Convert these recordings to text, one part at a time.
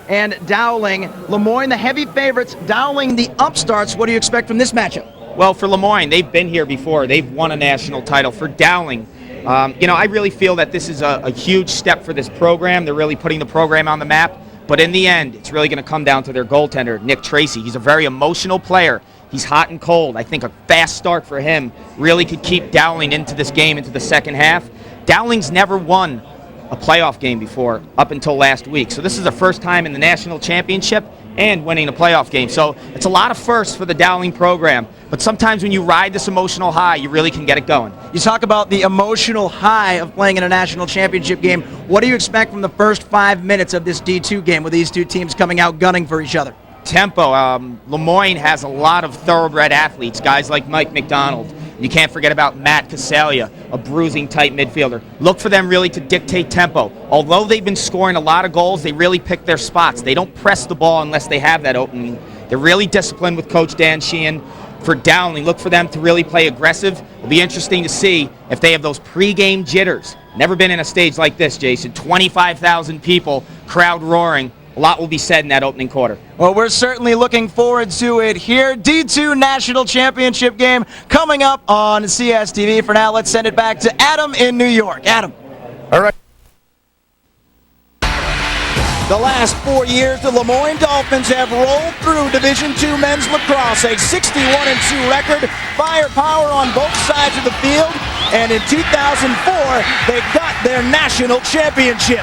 and Dowling. Lemoyne, the heavy favorites. Dowling, the upstarts. What do you expect from this matchup? Well, for Lemoyne, they've been here before. They've won a national title. For Dowling, I really feel that this is a huge step for this program. They're really putting the program on the map. But in the end, it's really going to come down to their goaltender, Nick Tracy. He's a very emotional player. He's hot and cold. I think a fast start for him really could keep Dowling into this game, into the second half. Dowling's never won a playoff game before up until last week. So this is the first time in the national championship and winning a playoff game. So it's a lot of firsts for the Dowling program. But sometimes when you ride this emotional high, you really can get it going. You talk about the emotional high of playing in a national championship game. What do you expect from the first 5 minutes of this D2 game with these two teams coming out gunning for each other? Tempo. Lemoyne has a lot of thoroughbred athletes, guys like Mike McDonald. You can't forget about Matt Casalia, a bruising-type midfielder. Look for them really to dictate tempo. Although they've been scoring a lot of goals, they really pick their spots. They don't press the ball unless they have that opening. They're really disciplined with Coach Dan Sheehan. For Dowling, look for them to really play aggressive. It'll be interesting to see if they have those pre-game jitters. Never been in a stage like this, Jason. 25,000 people, crowd roaring. A lot will be said in that opening quarter. Well, we're certainly looking forward to it here. D2 National Championship game coming up on CSTV. For now, let's send it back to Adam in New York. Adam. All right. The last 4 years, the Lemoyne Dolphins have rolled through Division II men's lacrosse, a 61-2 record, firepower on both sides of the field, and in 2004, they got their national championship.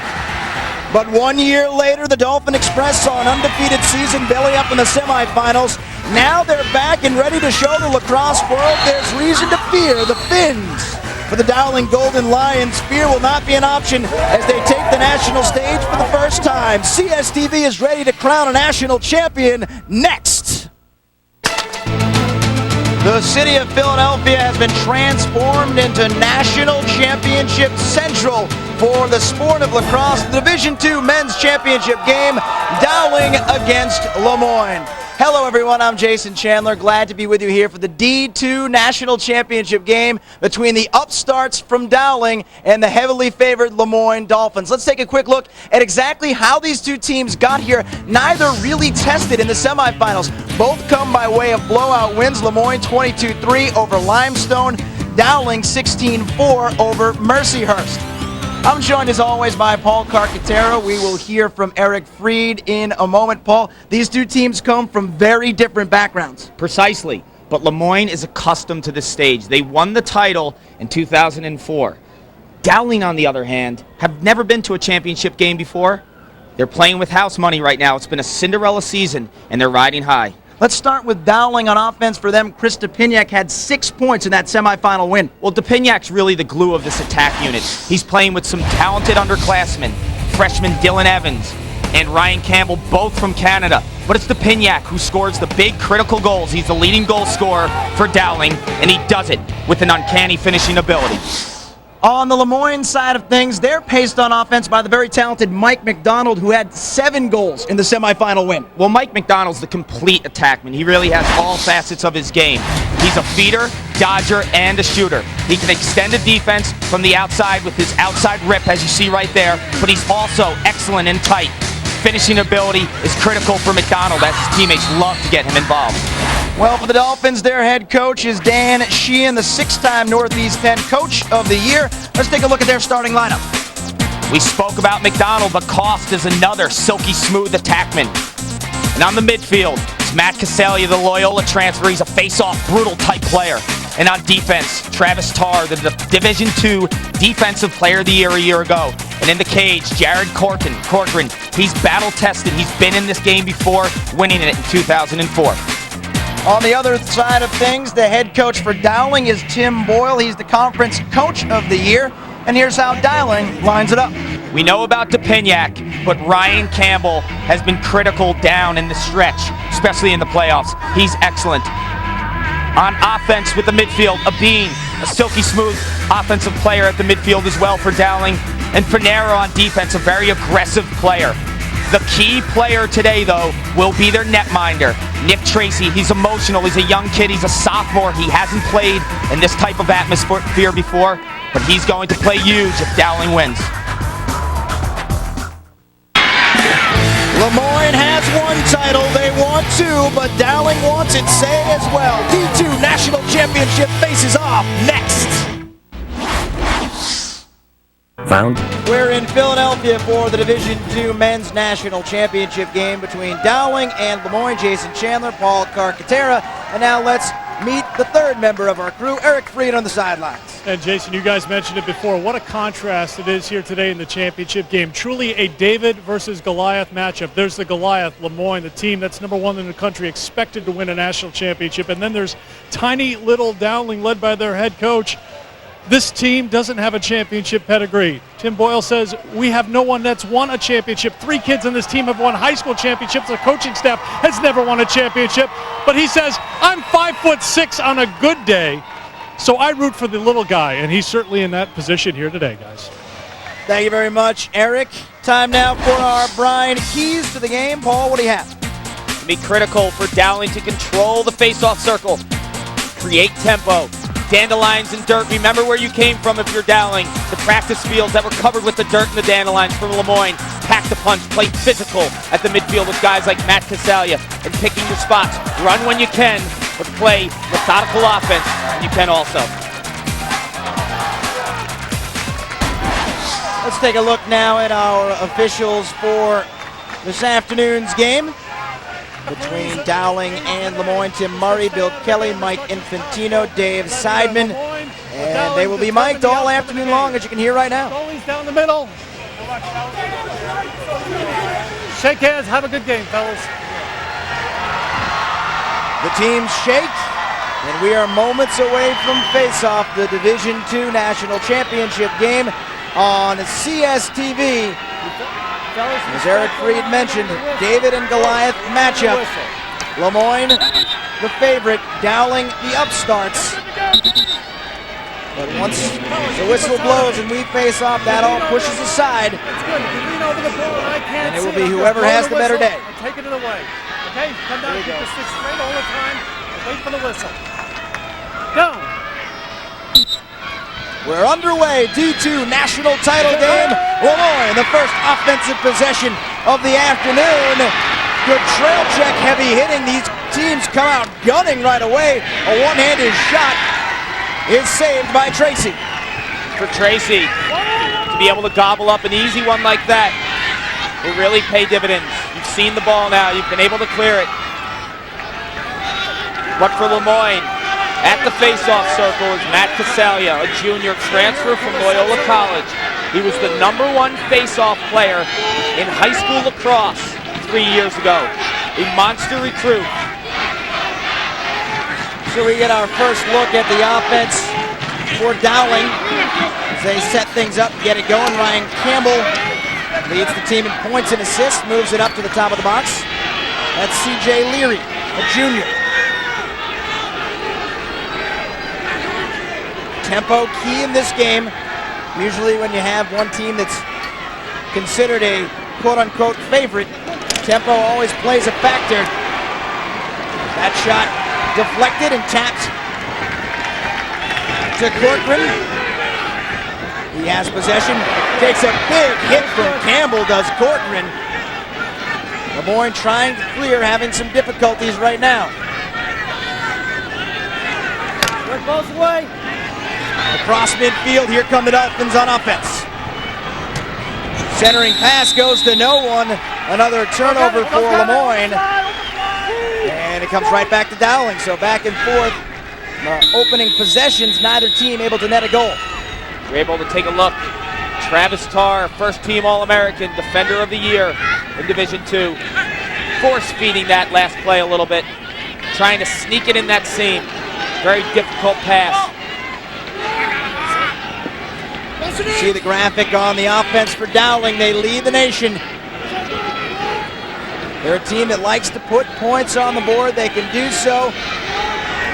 But 1 year later, the Dolphin Express saw an undefeated season belly up in the semifinals. Now they're back and ready to show the lacrosse world there's reason to fear the Finns. For the Dowling Golden Lions, fear will not be an option as they take the national stage for the first time. CSTV is ready to crown a national champion next. The city of Philadelphia has been transformed into National Championship Central for the sport of lacrosse. The Division II Men's Championship game, Dowling against Lemoyne. Hello everyone, I'm Jason Chandler. Glad to be with you here for the D2 National Championship game between the upstarts from Dowling and the heavily favored Lemoyne Dolphins. Let's take a quick look at exactly how these two teams got here. Neither really tested in the semifinals. Both come by way of blowout wins. Lemoyne 22-3 over Limestone, Dowling 16-4 over Mercyhurst. I'm joined as always by Paul Carcaterra. We will hear from Eric Freed in a moment. Paul, these two teams come from very different backgrounds. Precisely, but Lemoyne is accustomed to this stage. They won the title in 2004. Dowling, on the other hand, have never been to a championship game before. They're playing with house money right now. It's been a Cinderella season, and they're riding high. Let's start with Dowling on offense. For them, Chris Dupignac had 6 points in that semifinal win. Well, Dupignac's really the glue of this attack unit. He's playing with some talented underclassmen, freshman Dylan Evans and Ryan Campbell, both from Canada. But it's Dupignac who scores the big critical goals. He's the leading goal scorer for Dowling, and he does it with an uncanny finishing ability. On the Lemoyne side of things, they're paced on offense by the very talented Mike McDonald, who had 7 goals in the semifinal win. Well, Mike McDonald's the complete attackman. He really has all facets of his game. He's a feeder, dodger, and a shooter. He can extend the defense from the outside with his outside rip, as you see right there, but he's also excellent in tight. Finishing ability is critical for McDonald, as his teammates love to get him involved. Well, for the Dolphins, their head coach is Dan Sheehan, the 6-time Northeast Penn Coach of the Year. Let's take a look at their starting lineup. We spoke about McDonald, but Cost is another silky smooth attackman. And on the midfield, it's Matt Casalia, the Loyola transfer. He's a face-off, brutal type player. And on defense, Travis Tarr, the Division II Defensive Player of the Year a year ago. And in the cage, Jared Corcoran. He's battle-tested. He's been in this game before, winning it in 2004. On the other side of things, the head coach for Dowling is Tim Boyle. He's the Conference Coach of the Year. And here's how Dowling lines it up. We know about Dupignac, but Ryan Campbell has been critical down in the stretch, especially in the playoffs. He's excellent. On offense with the midfield, Abeen, a silky smooth offensive player at the midfield as well for Dowling. And Finero on defense, a very aggressive player. The key player today, though, will be their netminder, Nick Tracy. He's emotional. He's a young kid. He's a sophomore. He hasn't played in this type of atmosphere before, but he's going to play huge if Dowling wins. Lemoyne should say as well. D2 National Championship faces off next. Found. We're in Philadelphia for the Division II Men's National Championship game between Dowling and Lemoyne. Jason Chandler, Paul Carcaterra, and now let's meet the third member of our crew, Eric Freed, on the sidelines. And Jason, you guys mentioned it before. What a contrast it is here today in the championship game. Truly a David versus Goliath matchup. There's the Goliath, Lemoyne, the team that's #1 in the country, expected to win a national championship. And then there's tiny little Dowling led by their head coach. This team doesn't have a championship pedigree. Tim Boyle says, we have no one that's won a championship. 3 kids on this team have won high school championships. The coaching staff has never won a championship. But he says, I'm 5'6" on a good day, so I root for the little guy. And he's certainly in that position here today, guys. Thank you very much, Eric. Time now for our Brian Keys to the game. Paul, what do you have? To be critical for Dowling to control the face-off circle, create tempo. Dandelions and dirt, remember where you came from if you're Dowling. The practice fields that were covered with the dirt and the dandelions from Lemoyne. Pack the punch, play physical at the midfield with guys like Matt Casalia and picking your spots. Run when you can, but play methodical offense when you can also. Let's take a look now at our officials for this afternoon's game between Dowling and Lemoyne. Tim Murray, Bill Kelly, Mike Infantino, Dave Seidman, and they will be mic'd all afternoon long, as you can hear right now. Goalie's down the middle. Shake hands, have a good game, fellas. The teams shake, and we are moments away from face-off, the Division II National Championship game on CSTV. As Eric Freed mentioned, David and Goliath matchup. Lemoyne, the favorite, Dowling, the upstarts. But once the whistle blows and we face off, that all pushes aside. And it will be whoever has the better day. I'm taking it away. Okay, come down, keep the stick straight all the time. Wait for the whistle. Go! We're underway, D2 national title game. Lemoyne, the first offensive possession of the afternoon. Good trail check, heavy hitting. These teams come out gunning right away. A one-handed shot is saved by Tracy. For Tracy to be able to gobble up an easy one like that will really pay dividends. You've seen the ball now. You've been able to clear it. But for Lemoyne, at the face-off circle is Matt Casalia, a junior transfer from Loyola College. He was the #1 face-off player in high school lacrosse 3 years ago. A monster recruit. So we get our first look at the offense for Dowling as they set things up, get it going. Ryan Campbell leads the team in points and assists, moves it up to the top of the box. That's CJ Leary, a junior. Tempo key in this game. Usually when you have one team that's considered a quote-unquote favorite, tempo always plays a factor. That shot deflected and tapped to Corcoran. He has possession, takes a big hit from Campbell, does Corcoran. Lemoyne trying to clear, having some difficulties right now. Work balls away. Across midfield, here come the Dolphins on offense. Centering pass goes to no one. Another turnover for Lemoyne. And it comes right back to Dowling. So back and forth. Opening possessions, neither team able to net a goal. We're able to take a look. Travis Tarr, first team All-American, Defender of the Year in Division II. Force-feeding that last play a little bit. Trying to sneak it in that seam. Very difficult pass. See the graphic on the offense for Dowling. They lead the nation. They're a team that likes to put points on the board. They can do so,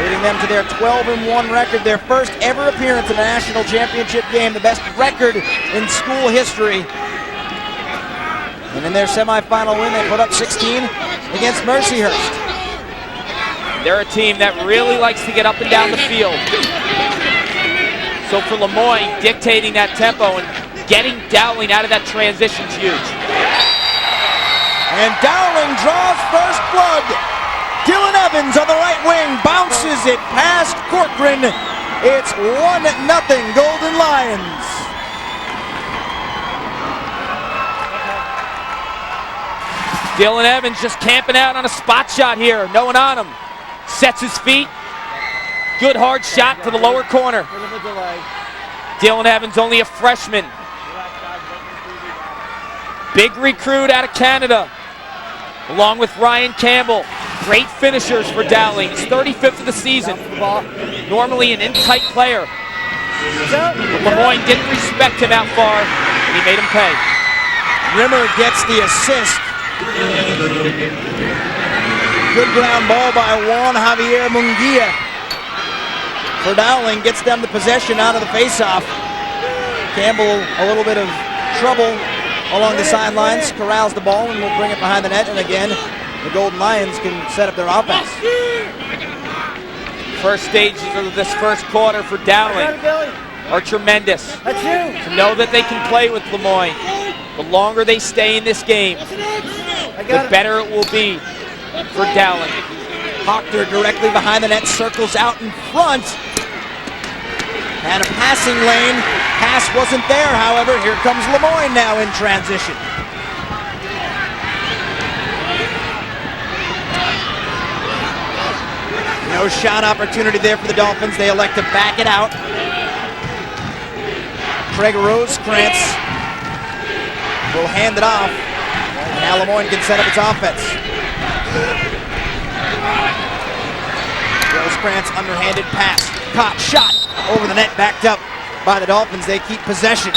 leading them to their 12-1 record, their first ever appearance in a national championship game, the best record in school history. And in their semifinal win, they put up 16 against Mercyhurst. They're a team that really likes to get up and down the field. So for Lemoyne, dictating that tempo and getting Dowling out of that transition is huge. And Dowling draws first blood. Dylan Evans on the right wing bounces it past Corcoran. It's 1-0 Golden Lions. Dylan Evans just camping out on a spot shot here. No one on him. Sets his feet. Good hard shot to the lower corner. Dylan Evans, only a freshman. Big recruit out of Canada, along with Ryan Campbell. Great finishers for Dowling. He's 35th of the season. Normally an in-tight player. But Lemoyne didn't respect him out far, and he made him pay. Rimmer gets the assist. Good ground ball by Juan Javier Munguia. For Dowling, gets them the possession out of the faceoff. Campbell, a little bit of trouble along the sidelines, corrals the ball and will bring it behind the net. And again, the Golden Lions can set up their offense. First stages of this first quarter for Dowling are tremendous. To know that they can play with Lemoyne. The longer they stay in this game, the better it will be for Dowling. Hochter directly behind the net, circles out in front. And a passing lane. Pass wasn't there, however. Here comes Lemoyne now in transition. No shot opportunity there for the Dolphins. They elect to back it out. Craig Rosecrans will hand it off. Now Lemoyne can set up its offense. Rosecrans underhanded pass. Caught, shot over the net, backed up by the Dolphins. They keep possession.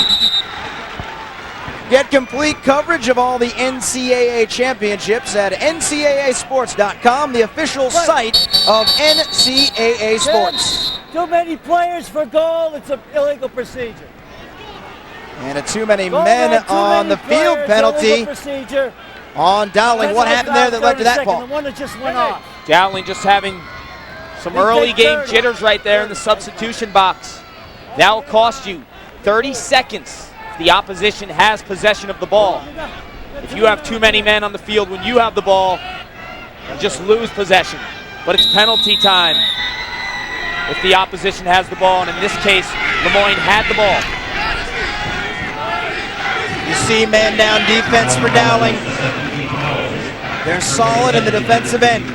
Get complete coverage of all the NCAA championships at ncaasports.com, the official site of NCAA Sports. Too many players for goal. It's an illegal procedure. And a too many men on the field penalty on Dowling. What happened there that led to that ball? The one that just went off. Dowling just having some early game jitters right there in the substitution box. That will cost you 30 seconds. The opposition has possession of the ball. If you have too many men on the field when you have the ball, you just lose possession. But it's penalty time if the opposition has the ball, and in this case, Lemoyne had the ball. You see man down defense for Dowling. They're solid in the defensive end.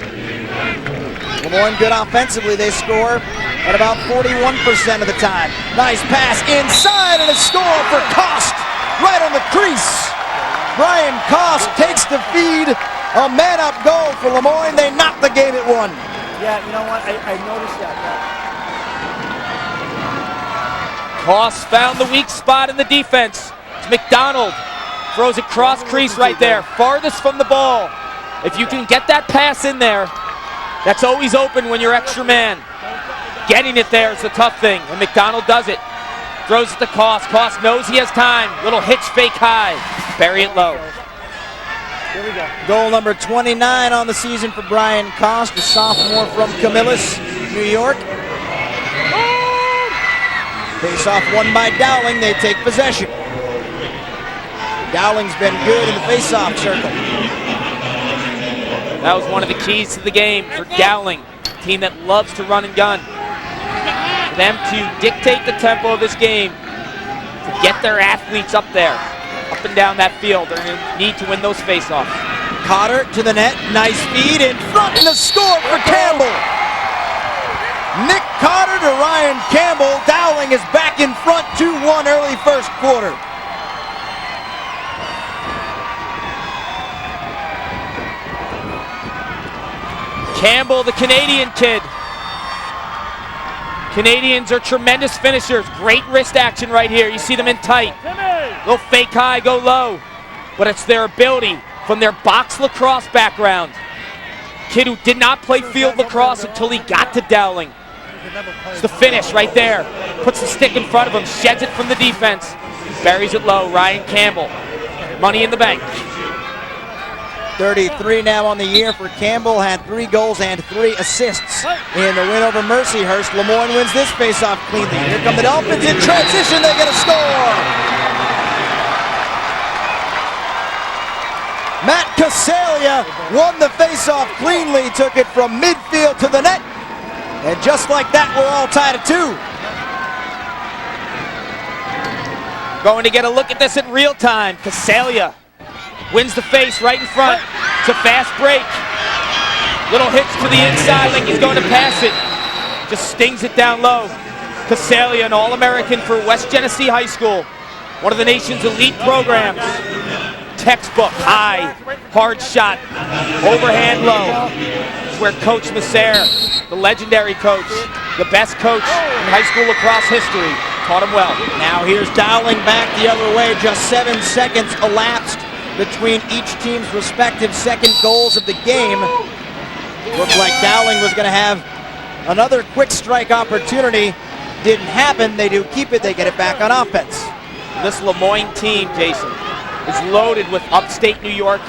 Lemoyne good offensively. They score at about 41% of the time. Nice pass inside and a score for Kost right on the crease. Brian Kost takes the feed. A man-up goal for Lemoyne. They knock the game at 1. Yeah, you know what? I noticed that. Kost found the weak spot in the defense. It's McDonald. Throws it cross crease right there. Farthest from the ball. If you can get that pass in there, that's always open when you're extra man. Getting it there is the tough thing, and McDonald does it. Throws it to Kost. Kost knows he has time. Little hitch fake high. Bury it low. Here we go. Goal number 29 on the season for Brian Kost, a sophomore from Camillus, New York. Face-off won by Dowling. They take possession. Dowling's been good in the face-off circle. That was one of the keys to the game for Dowling, a team that loves to run and gun. For them to dictate the tempo of this game, to get their athletes up there, up and down that field, they're going to need to win those face-offs. Cotter to the net, nice feed in front, and a score for Campbell. Nick Cotter to Ryan Campbell. Dowling is back in front 2-1 early first quarter. Campbell, the Canadian kid. Canadians are tremendous finishers. Great wrist action right here. You see them in tight. Little fake high, go low. But it's their ability from their box lacrosse background. Kid who did not play field lacrosse until he got to Dowling. It's the finish right there. Puts the stick in front of him, sheds it from the defense, buries it low. Ryan Campbell, money in the bank. 33 now on the year for Campbell, had 3 goals and 3 assists in the win over Mercyhurst. Lemoyne wins this faceoff cleanly. Here come the Dolphins in transition, they get a score. Matt Casalia won the faceoff cleanly, took it from midfield to the net. And just like that, we're all tied at 2. Going to get a look at this in real time. Casalia wins the face right in front. It's a fast break. Little hitch to the inside like he's going to pass it. Just stings it down low. Casalia, an All-American for West Genesee High School. One of the nation's elite programs. Textbook, high, hard shot, overhand low. It's where Coach Messer, the legendary coach, the best coach in high school lacrosse history, taught him well. Now here's Dowling back the other way. Just 7 seconds elapsed between each team's respective second goals of the game. Looked like Dowling was going to have another quick strike opportunity. Didn't happen. They do keep it. They get it back on offense. This Lemoyne team, Jason, is loaded with upstate New York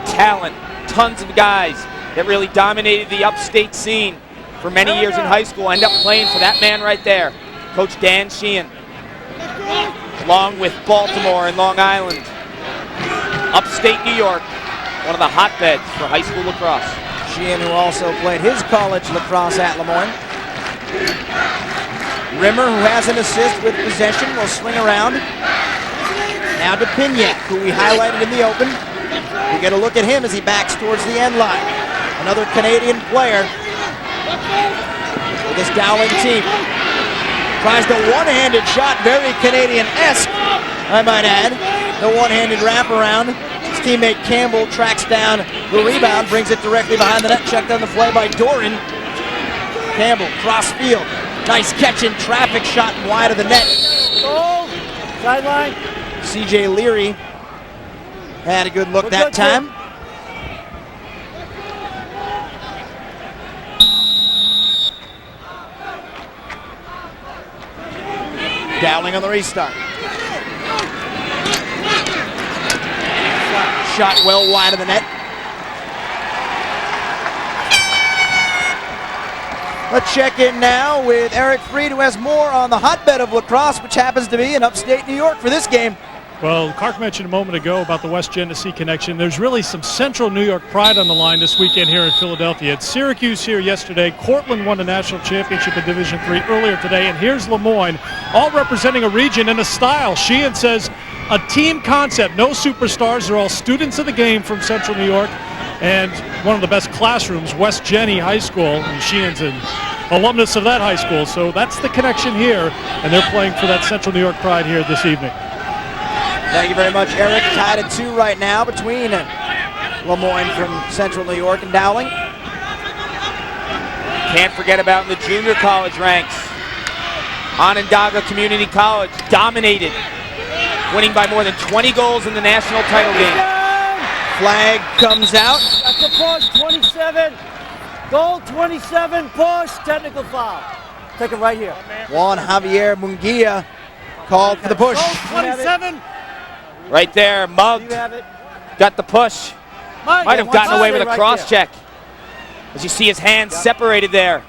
talent. Tons of guys that really dominated the upstate scene for many years in high school. End up playing for that man right there, Coach Dan Sheehan, along with Baltimore and Long Island. Upstate New York, one of the hotbeds for high school lacrosse. Sheehan, who also played his college lacrosse at Lemoyne. Rimmer, who has an assist with possession, will swing around. Now to Pignac, who we highlighted in the open. We get a look at him as he backs towards the end line. Another Canadian player for this Dowling team. Tries the one-handed shot, very Canadian-esque, I might add. The one-handed wraparound. His teammate Campbell tracks down the rebound, brings it directly behind the net. Checked on the play by Doran. Campbell, cross field. Nice catch in traffic, shot wide of the net. Goal. Sideline. CJ Leary had a good look that time. Dowling on the restart. Shot well wide of the net. Let's check in now with Eric Freed, who has more on the hotbed of lacrosse, which happens to be in upstate New York for this game. Well, Clark mentioned a moment ago about the West Genesee connection. There's really some central New York pride on the line this weekend here in Philadelphia. It's Syracuse here yesterday. Cortland won the national championship in Division III earlier today. And here's Lemoyne, all representing a region and a style. Sheehan says a team concept, no superstars. They're all students of the game from central New York. And one of the best classrooms, West Genny High School, and Sheehan's an alumnus of that high school. So that's the connection here, and they're playing for that Central New York pride here this evening. Thank you very much, Eric. Tied at 2 right now between Lemoyne from Central New York and Dowling. Can't forget about in the junior college ranks. Onondaga Community College dominated, winning by more than 20 goals in the national title game. Flag comes out. That's a push. 27. Goal 27. Push. Technical foul. Take it right here. Juan Javier Munguia called for the push. Goal 27. Right there, mugged. You have it. Got the push. Might have gotten away with a right cross there. check. As you see his hands separated there.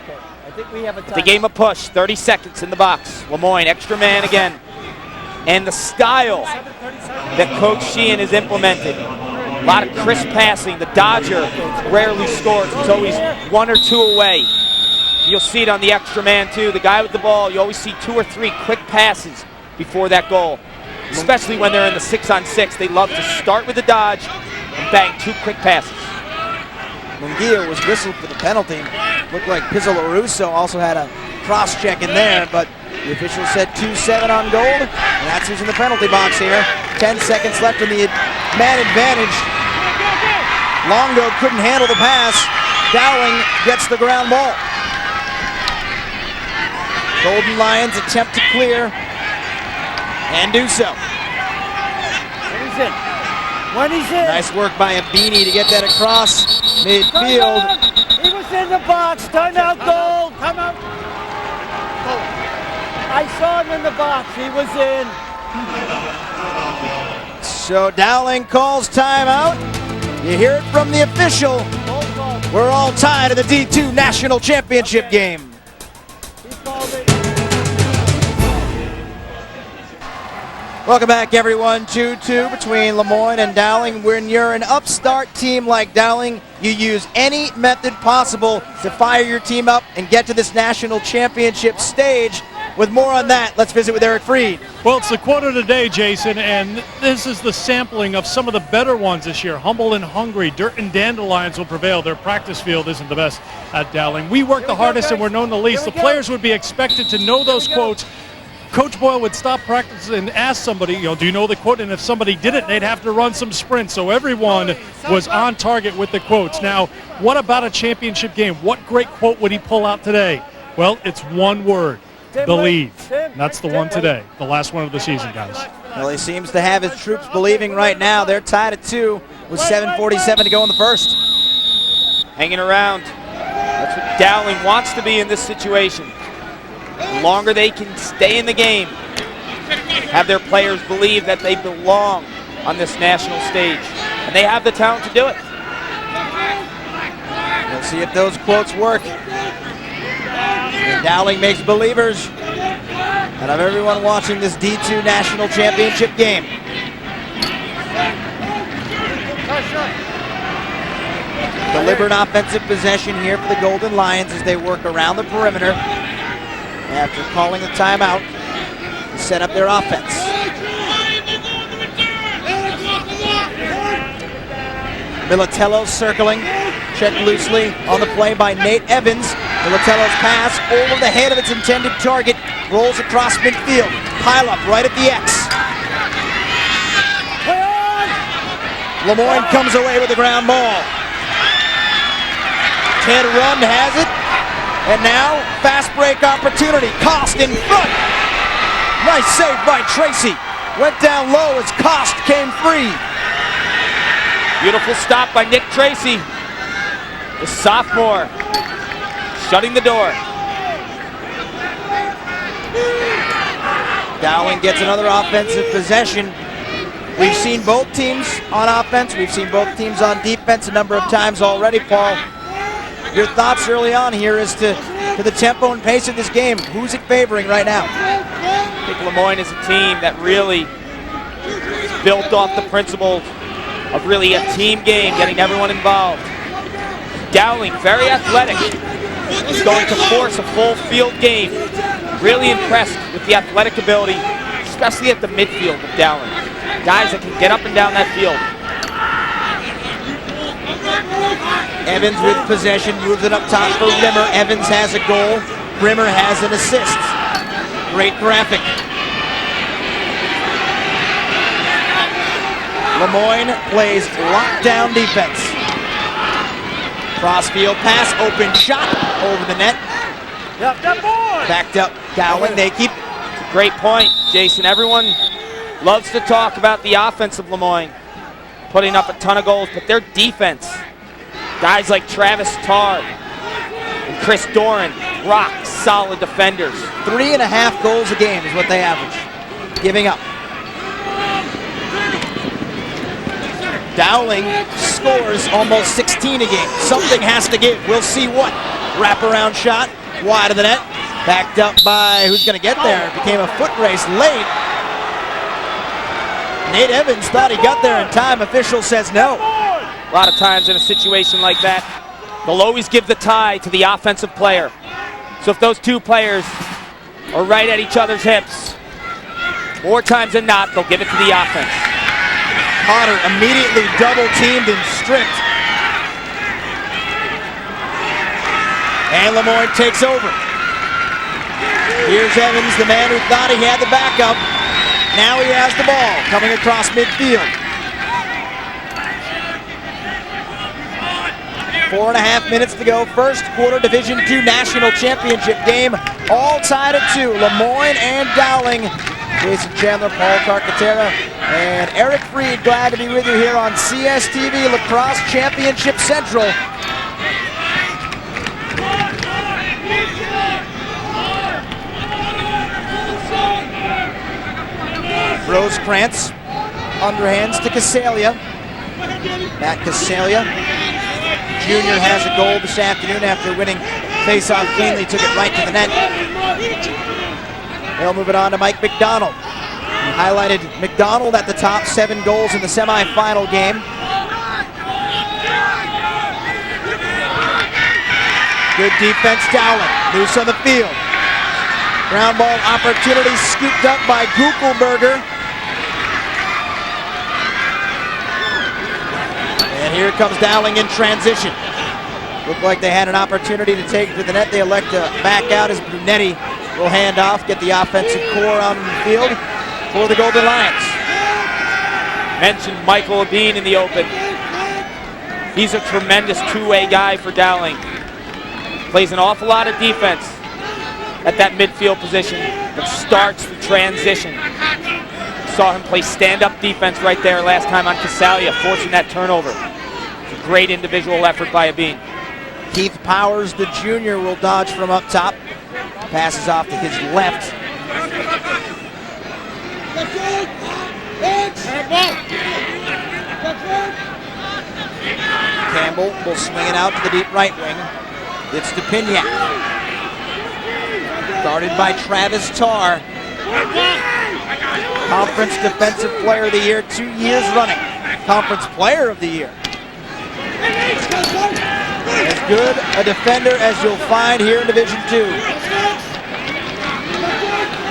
Okay. I think we have a time. The game of push, 30 seconds in the box. Lemoyne, extra man again. And the style that Coach Sheehan has implemented. A lot of crisp passing. The Dodger rarely scores. He's always 1 or 2 away. You'll see it on the extra man too. The guy with the ball, you always see 2 or 3 quick passes before that goal. Especially when they're in the 6-on-6. They love to start with the dodge and bang 2 quick passes. Munguia was whistled for the penalty. Looked like Pizzolarusso also had a cross check in there, but the official said 2-7 on goal, and that's who's in the penalty box here. 10 seconds left in the man advantage. Longo couldn't handle the pass. Dowling gets the ground ball. Golden Lions attempt to clear and do so. When he's in. When he's in. Nice work by Abini to get that across midfield. Timeout. He was in the box. Timeout, goal. Timeout. I saw him in the box. He was in. So Dowling calls timeout. You hear it from the official. We're all tied in the D2 National Championship game. He called it. Welcome back, everyone. 2-2 between Lemoyne and Dowling. When you're an upstart team like Dowling, you use any method possible to fire your team up and get to this national championship stage. With more on that, let's visit with Eric Freed. Well, it's the quote of the day, Jason, and this is the sampling of some of the better ones this year. Humble and hungry, dirt and dandelions will prevail. Their practice field isn't the best at Dowling. We work the hardest and we're known the least. The players would be expected to know those quotes. Coach Boyle would stop practice and ask somebody, do you know the quote? And if somebody didn't, they'd have to run some sprints. So everyone was on target with the quotes. Now, what about a championship game? What great quote would he pull out today? Well, it's one word, believe. And that's the one today, the last one of the season, guys. Well, he seems to have his troops believing right now. They're tied at 2 with 7:47 to go in the first. Hanging around. That's what Dowling wants to be in this situation. The longer they can stay in the game, have their players believe that they belong on this national stage. And they have the talent to do it. We'll see if those quotes work. And Dowling makes believers out of everyone watching this D2 national championship game. Deliberate offensive possession here for the Golden Lions as they work around the perimeter after calling a timeout to set up their offense. Militello circling, checked loosely on the play by Nate Evans. Militello's pass over the head of its intended target, rolls across midfield, pile up right at the X. Lemoyne comes away with the ground ball. Ted Rund has it. And now, fast break opportunity. Cost in front. Nice save by Tracy. Went down low as Cost came free. Beautiful stop by Nick Tracy, the sophomore, shutting the door. Dowling gets another offensive possession. We've seen both teams on offense. We've seen both teams on defense a number of times already, Paul. Your thoughts early on here as to the tempo and pace of this game. Who's it favoring right now? I think Lemoyne is a team that really is built off the principle of really a team game, getting everyone involved. Dowling, very athletic, is going to force a full field game. Really impressed with the athletic ability, especially at the midfield of Dowling. Guys that can get up and down that field. Evans with possession, moves it up top for Rimmer. Evans has a goal. Rimmer has an assist. Great graphic. Lemoyne plays lockdown defense. Crossfield pass, open shot over the net. Backed up Dowling, they keep it. Great point, Jason. Everyone loves to talk about the offense of Lemoyne, putting up a ton of goals, but their defense, guys like Travis Tarr and Chris Doran, rock solid defenders. 3.5 goals a game is what they average, giving up. Dowling scores almost 16 a game. Something has to give. We'll see what. Wraparound shot, wide of the net. Backed up by, who's going to get there? It became a foot race late. Nate Evans thought he got there in time. Official says no. A lot of times in a situation like that, they'll always give the tie to the offensive player. So if those two players are right at each other's hips, more times than not, they'll give it to the offense. Potter immediately double-teamed and stripped. And Lemoyne takes over. Here's Evans, the man who thought he had the backup. Now he has the ball coming across midfield. 4.5 minutes to go. First quarter Division II National Championship game. All tied at 2. Lemoyne and Dowling. Jason Chandler, Paul Carcaterra, and Eric Freed. Glad to be with you here on CSTV Lacrosse Championship Central. Rosekrantz, underhands to Casalia. Matt Casalia Jr. has a goal this afternoon after winning face-off cleanly, took it right to the net. They'll move it on to Mike McDonald. highlighted McDonald at the top, 7 goals in the semifinal game. Good defense, Dowling, loose on the field. Ground ball opportunity scooped up by Guckelberger. And here comes Dowling in transition. Looked like they had an opportunity to take to the net. They elect to back out as Brunetti will hand off, get the offensive core on the field for the Golden Lions. Mentioned Michael Abeen in the open. He's a tremendous two-way guy for Dowling. Plays an awful lot of defense at that midfield position, but starts the transition. Saw him play stand-up defense right there last time on Casalia, forcing that turnover. It's a great individual effort by Abeen. Keith Powers, the junior, will dodge from up top. Passes off to his left. Campbell will swing it out to the deep right wing. It's to Pignac. Guarded by Travis Tarr. Conference Defensive Player of the Year 2 years running. Conference Player of the Year. As good a defender as you'll find here in Division II.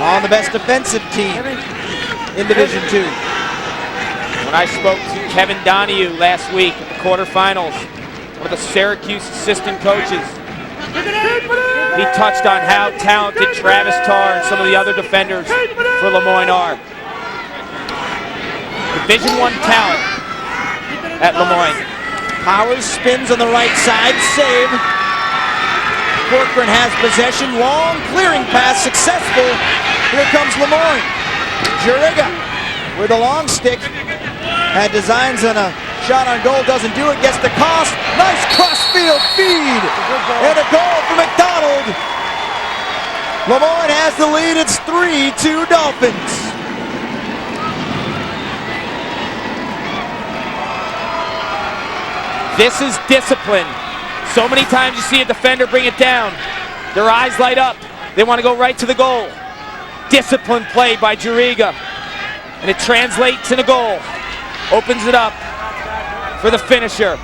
On the best defensive team in Division II. When I spoke to Kevin Donahue last week at the quarterfinals, one of the Syracuse assistant coaches, he touched on how talented Travis Tarr and some of the other defenders for Lemoyne are. Division I talent at Lemoyne. Powers spins on the right side, save. Corcoran has possession, long clearing pass, successful. Here comes Lemoyne. Juriga with a long stick. Had designs on a shot on goal, doesn't do it, gets the cost. Nice crossfield feed. And a goal for McDonald. Lemoyne has the lead, it's 3-2 Dolphins. This is discipline. So many times you see a defender bring it down. Their eyes light up. They want to go right to the goal. Disciplined play by Juriga. And it translates in a goal. Opens it up for the finisher.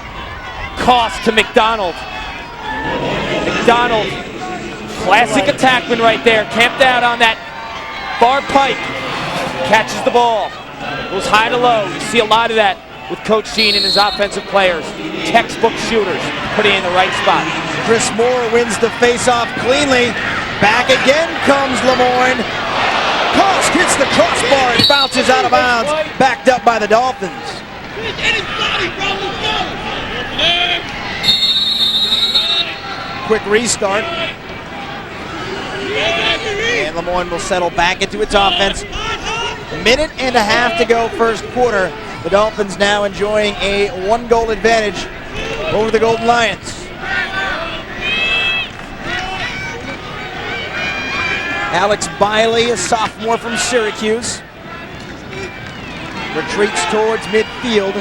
Cost to McDonald. McDonald, classic attackman right there. Camped out on that far pipe. Catches the ball. Goes high to low. You see a lot of that with Coach Sheen and his offensive players. Textbook shooters, putting in the right spot. Chris Moore wins the face-off cleanly. Back again comes Lemoyne. Cost hits the crossbar and bounces out of bounds. Backed up by the Dolphins. Quick restart. And Lemoyne will settle back into its offense. A minute and a half to go first quarter. The Dolphins now enjoying a 1-goal advantage over the Golden Lions. Alex Biley, a sophomore from Syracuse, retreats towards midfield.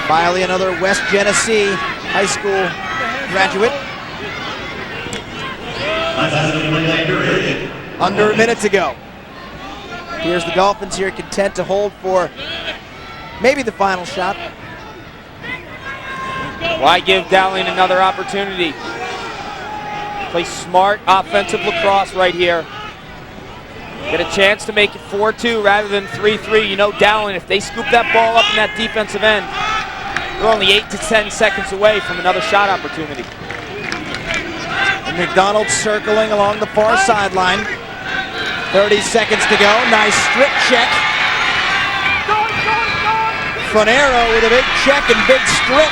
Biley, another West Genesee high school graduate. Under a minute to go. Here's the Dolphins here, content to hold for maybe the final shot. Why give Dowling another opportunity? Play smart offensive lacrosse right here. Get a chance to make it 4-2 rather than 3-3. You know Dowling, if they scoop that ball up in that defensive end, they're only 8 to 10 seconds away from another shot opportunity. And McDonald circling along the far sideline. 30 seconds to go. Nice strip check. Fonero with a big check and big strip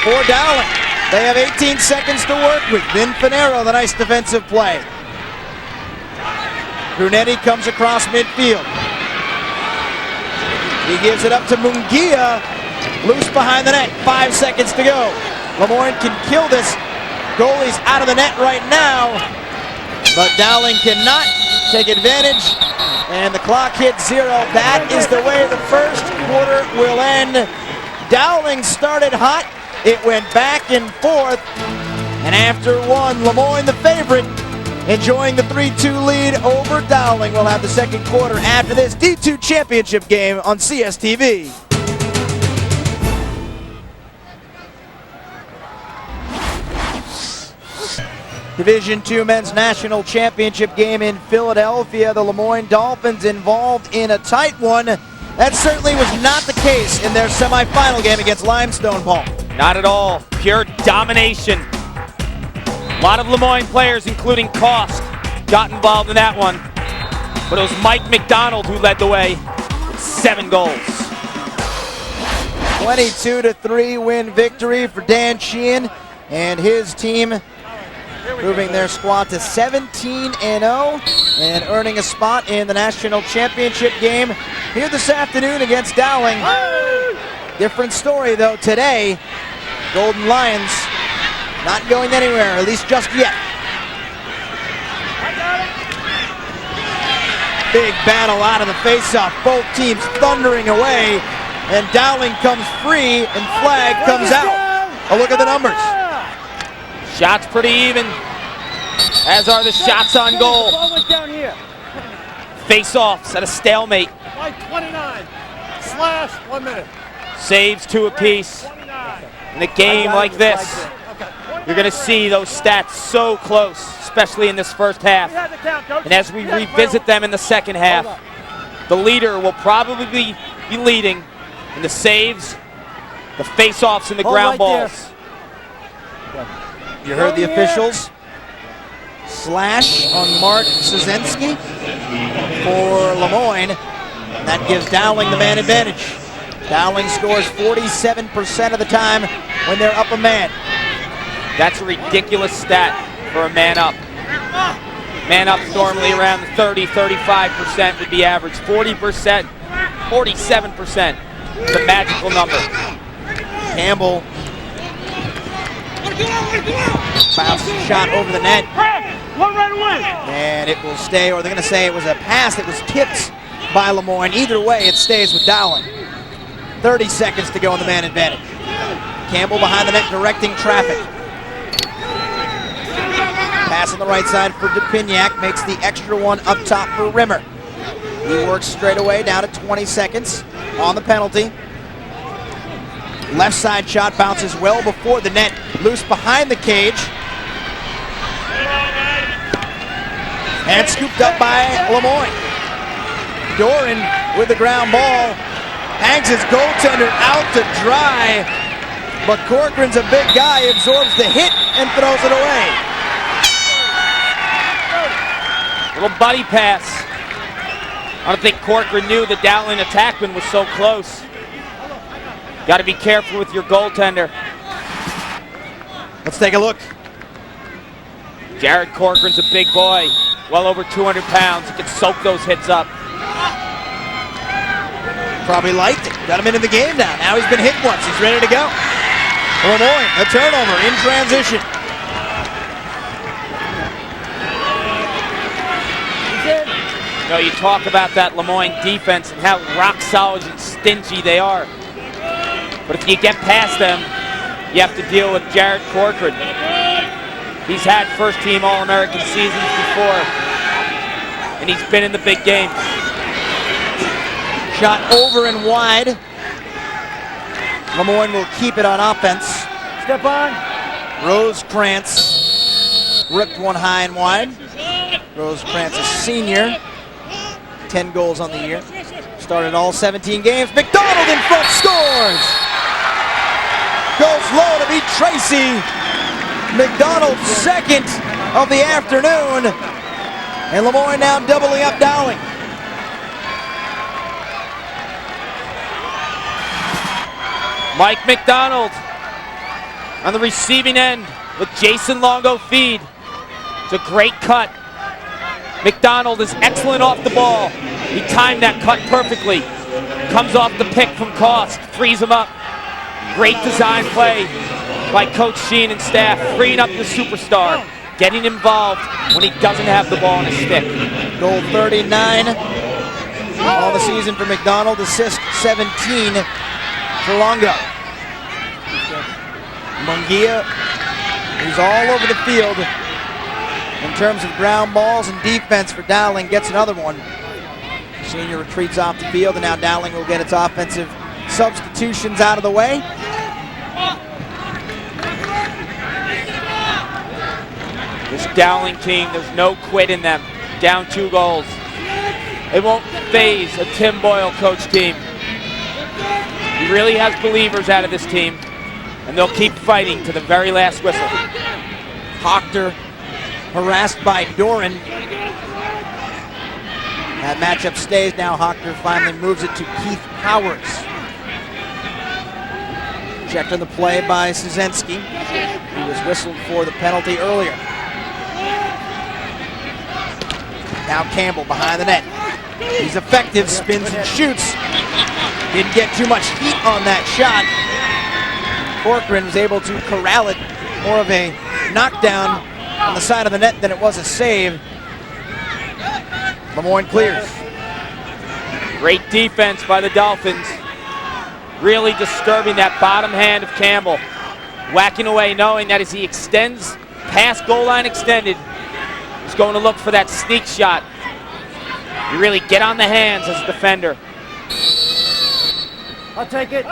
for Dowling. They have 18 seconds to work with. Vin Fonero, the nice defensive play. Brunetti comes across midfield. He gives it up to Munguia. Loose behind the net. 5 seconds to go. Lemoyne can kill this. Goalie's out of the net right now. But Dowling cannot take advantage, and the clock hits 0. That is the way the first quarter will end. Dowling started hot. It went back and forth, and after one, Lemoyne, the favorite, enjoying the 3-2 lead over Dowling. We'll have the second quarter after this D2 championship game on CSTV. Division II Men's National Championship game in Philadelphia. The Lemoyne Dolphins involved in a tight one. That certainly was not the case in their semifinal game against Limestone, Paul. Not at all. Pure domination. A lot of Lemoyne players, including Cost, got involved in that one. But it was Mike McDonald who led the way with 7 goals. 22-3 win victory for Dan Sheehan and his team, moving their squad to 17-0 and earning a spot in the national championship game here this afternoon against Dowling. Different story though today. Golden Lions not going anywhere, at least just yet. Big battle out of the faceoff. Both teams thundering away, and Dowling comes free and flag comes out. A look at the numbers. Shots pretty even, as are the shots on goal. Face-offs at a stalemate. 29 / 1 minute. Saves 2 apiece. In a game like this, you're going to see those stats so close, especially in this first half. And as we revisit them in the second half, the leader will probably be leading in the saves, the face-offs, and the ground balls. You heard the officials. Slash on Mark Szynski for Lemoyne. That gives Dowling the man advantage. Dowling scores 47% of the time when they're up a man. That's a ridiculous stat for a man up. Man up's normally around 30-35% would be average. 40%, 47%, the magical number. Campbell. Bounce shot over the net. And it will stay, or they're going to say it was a pass that was tipped by Lemoyne. Either way, it stays with Dowling. 30 seconds to go on the man advantage. Campbell behind the net directing traffic. Pass on the right side for Dupignac, makes the extra one up top for Rimmer. He works straight away down to 20 seconds on the penalty. Left side shot bounces well before the net, loose behind the cage. And scooped up by Lemoyne. Doran with the ground ball. Hangs his goaltender out to dry. But Corcoran's a big guy, absorbs the hit and throws it away. Little buddy pass. I don't think Corcoran knew the Dowling attackman was so close. Got to be careful with your goaltender. Let's take a look. Jared Corcoran's a big boy, well over 200 pounds. He can soak those hits up. Probably liked it. Got him into the game now. Now he's been hit once. He's ready to go. Lemoyne, a turnover in transition. You know, you talk about that Lemoyne defense and how rock solid and stingy they are. But if you get past them, you have to deal with Jared Corcoran. He's had first-team All-American seasons before, and he's been in the big games. Shot over and wide. Lemoyne will keep it on offense. Step on. Rosekrantz ripped one high and wide. Rosekrantz, a senior. 10 goals on the year. Started all 17 games. McDonald in front, scores! Goes low to beat Tracy. McDonald second of the afternoon. And Lemoyne now doubling up Dowling. Mike McDonald on the receiving end with Jason Longo feed. It's a great cut. McDonald is excellent off the ball. He timed that cut perfectly. Comes off the pick from Cost, frees him up. Great design play by Coach Sheen and staff, freeing up the superstar, getting involved when he doesn't have the ball on his stick. Goal 39 on the season for McDonald, assist 17 for Longo. Munguia, who's all over the field, in terms of ground balls and defense for Dowling. Gets another one. Senior retreats off the field, and now Dowling will get its offensive substitutions out of the way. This Dowling team, there's no quit in them. Down 2 goals. It won't phase a Tim Boyle coach team. He really has believers out of this team, and they'll keep fighting to the very last whistle. Hochter harassed by Doran. That matchup stays. Now Hochter finally moves it to Keith Powers. Checked on the play by Szynski. He was whistled for the penalty earlier. Now Campbell behind the net. He's effective, spins and shoots. Didn't get too much heat on that shot. Corcoran was able to corral it. More of a knockdown on the side of the net than it was a save. Lemoyne clears. Great defense by the Dolphins. Really disturbing that bottom hand of Campbell. Whacking away, knowing that as he extends past goal line extended, he's going to look for that sneak shot. You really get on the hands as a defender. I'll take it.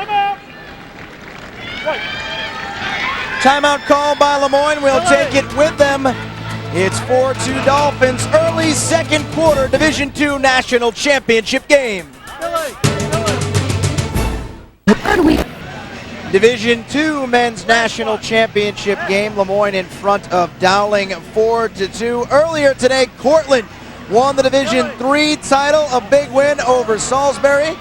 Timeout call by Lemoyne. We'll take it with them. It's 4-2 Dolphins. Early second quarter Division II National Championship game. Division II Men's National Championship game. Lemoyne in front of Dowling 4-2. Earlier today, Cortland won the Division III title, a big win over Salisbury.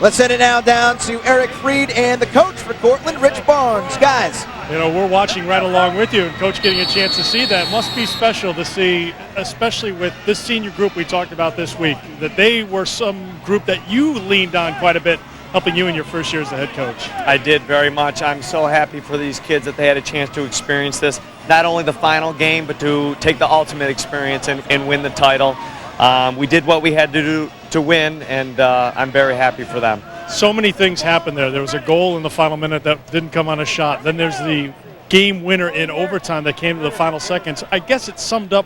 Let's send it now down to Eric Freed and the coach for Cortland, Rich Barnes. Guys. You know, we're watching right along with you, and Coach getting a chance to see that. Must be special to see, especially with this senior group we talked about this week, that they were some group that you leaned on quite a bit, helping you in your first year as the head coach. I did very much. I'm so happy for these kids that they had a chance to experience this, not only the final game, but to take the ultimate experience and win the title. We did what we had to do to win, and I'm very happy for them. So many things happened there. There was a goal in the final minute that didn't come on a shot. Then there's the game winner in overtime that came to the final seconds. I guess it summed up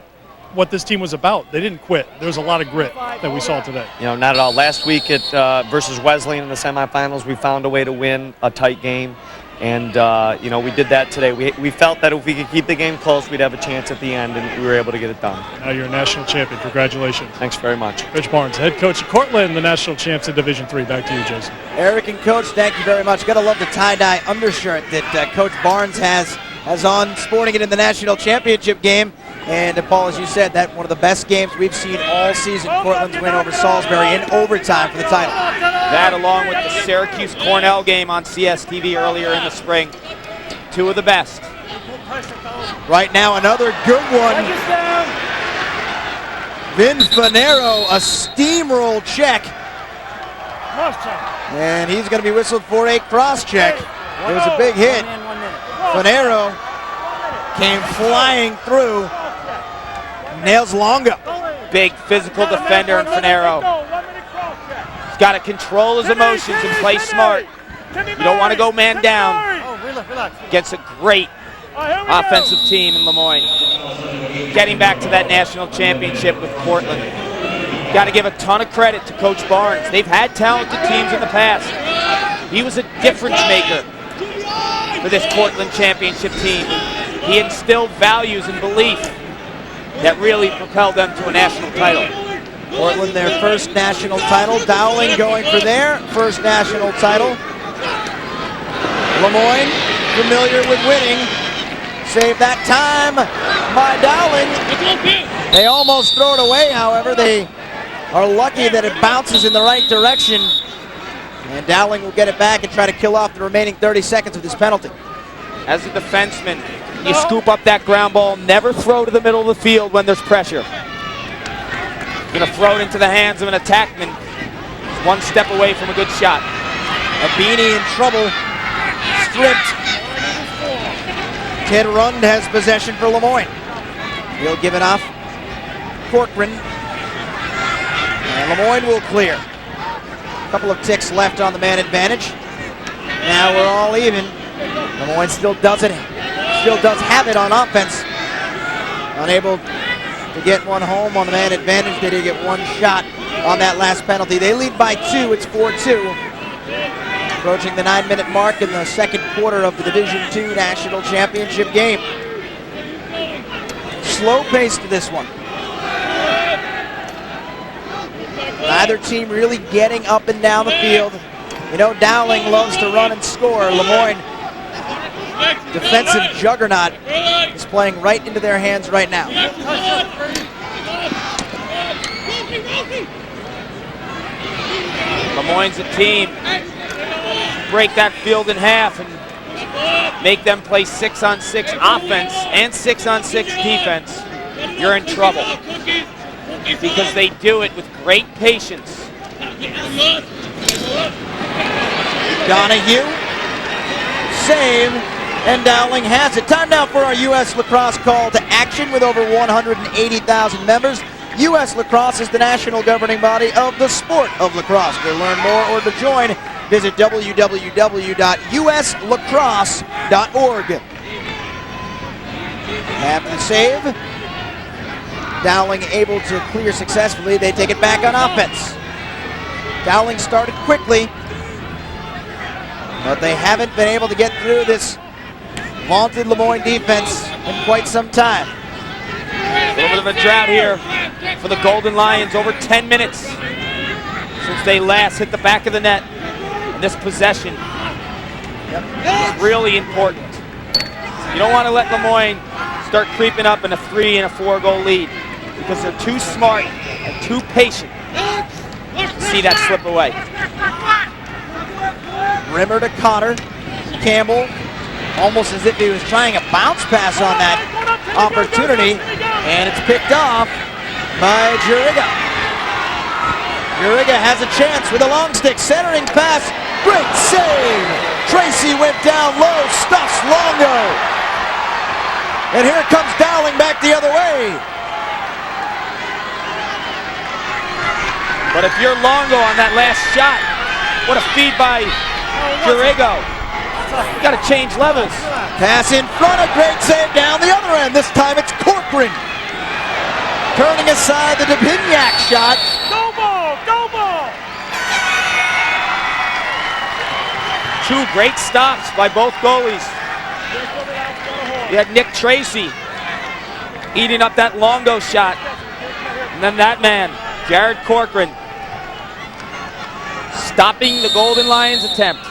what this team was about. They didn't quit. There was a lot of grit that we saw today. You know, not at all. Last week at versus Wesleyan in the semifinals, we found a way to win a tight game. And, you know, we did that today. We felt that if we could keep the game close, we'd have a chance at the end, and we were able to get it done. Now you're a national champion. Congratulations. Thanks very much. Rich Barnes, head coach of Cortland, the national champs in Division III. Back to you, Jason. Eric and Coach, thank you very much. Gotta love the tie-dye undershirt that Coach Barnes has on, sporting it in the national championship game. And Paul, as you said, that one of the best games we've seen all season. Cortland's win over Salisbury in overtime for the title. That, along with the Syracuse-Cornell game on CSTV earlier in the spring. Two of the best. Right now, another good one. Vin Fanero, a steamroll check. And he's going to be whistled for a cross check. It was a big hit. Fanero came flying through. Nails Longa. Big physical defender in Fanero. He's got to control his emotions and play smart. You don't want to go man down against a great offensive team in Lemoyne. Getting back to that national championship with Cortland. Got to give a ton of credit to Coach Barnes. They've had talented teams in the past. He was a difference maker for this Cortland championship team. He instilled values and belief that really propelled them to a national title. Cortland, their first national title. Dowling going for their first national title. Lemoyne, familiar with winning. Save that time by Dowling. They almost throw it away, however. They are lucky that it bounces in the right direction. And Dowling will get it back and try to kill off the remaining 30 seconds of this penalty. As a defenseman, you scoop up that ground ball, never throw to the middle of the field when there's pressure. You're going to throw it into the hands of an attackman. One step away from a good shot. Abini in trouble. Stripped. Ted Rund has possession for Lemoyne. He'll give it off. Corcoran. And Lemoyne will clear. A couple of ticks left on the man advantage. Now we're all even. Lemoyne still does it. Still does have it on offense. Unable to get one home on the man advantage. They did get one shot on that last penalty. They lead by 2. It's 4-2. Approaching the 9-minute mark in the second quarter of the Division II National Championship game. Slow pace to this one. Neither team really getting up and down the field. You know, Dowling loves to run and score. Lemoyne, defensive juggernaut, is playing right into their hands right now. Lemoyne's a team. Break that field in half and make them play 6-on-6 offense and 6-on-6 defense. You're in trouble because they do it with great patience. Donahue, save, and Dowling has it. Time now for our U.S. Lacrosse call to action with over 180,000 members. U.S. Lacrosse is the national governing body of the sport of lacrosse. To learn more or to join, visit www.uslacrosse.org. After the save, Dowling able to clear successfully. They take it back on offense. Dowling started quickly, but they haven't been able to get through this vaunted Lemoyne defense in quite some time. A little bit of a drought here for the Golden Lions. Over 10 minutes since they last hit the back of the net. And this possession is really important. You don't want to let Lemoyne start creeping up in a 3 and a 4 goal lead because they're too smart and too patient to see that slip away. Rimmer to Connor. Campbell, almost as if he was trying a bounce pass on that opportunity, and it's picked off by Juriga. Juriga has a chance with a long stick, centering pass, great save! Tracy went down low, stuffs Longo. And here comes Dowling back the other way. But if you're Longo on that last shot, what a feed by Juriga. You got to change levels. Pass in front, a great save down the other end. This time it's Corcoran. Turning aside the Dupignac shot. Go ball! Go ball! Two great stops by both goalies. You had Nick Tracy eating up that Longo shot. And then that man, Jared Corcoran, stopping the Golden Lions' attempt.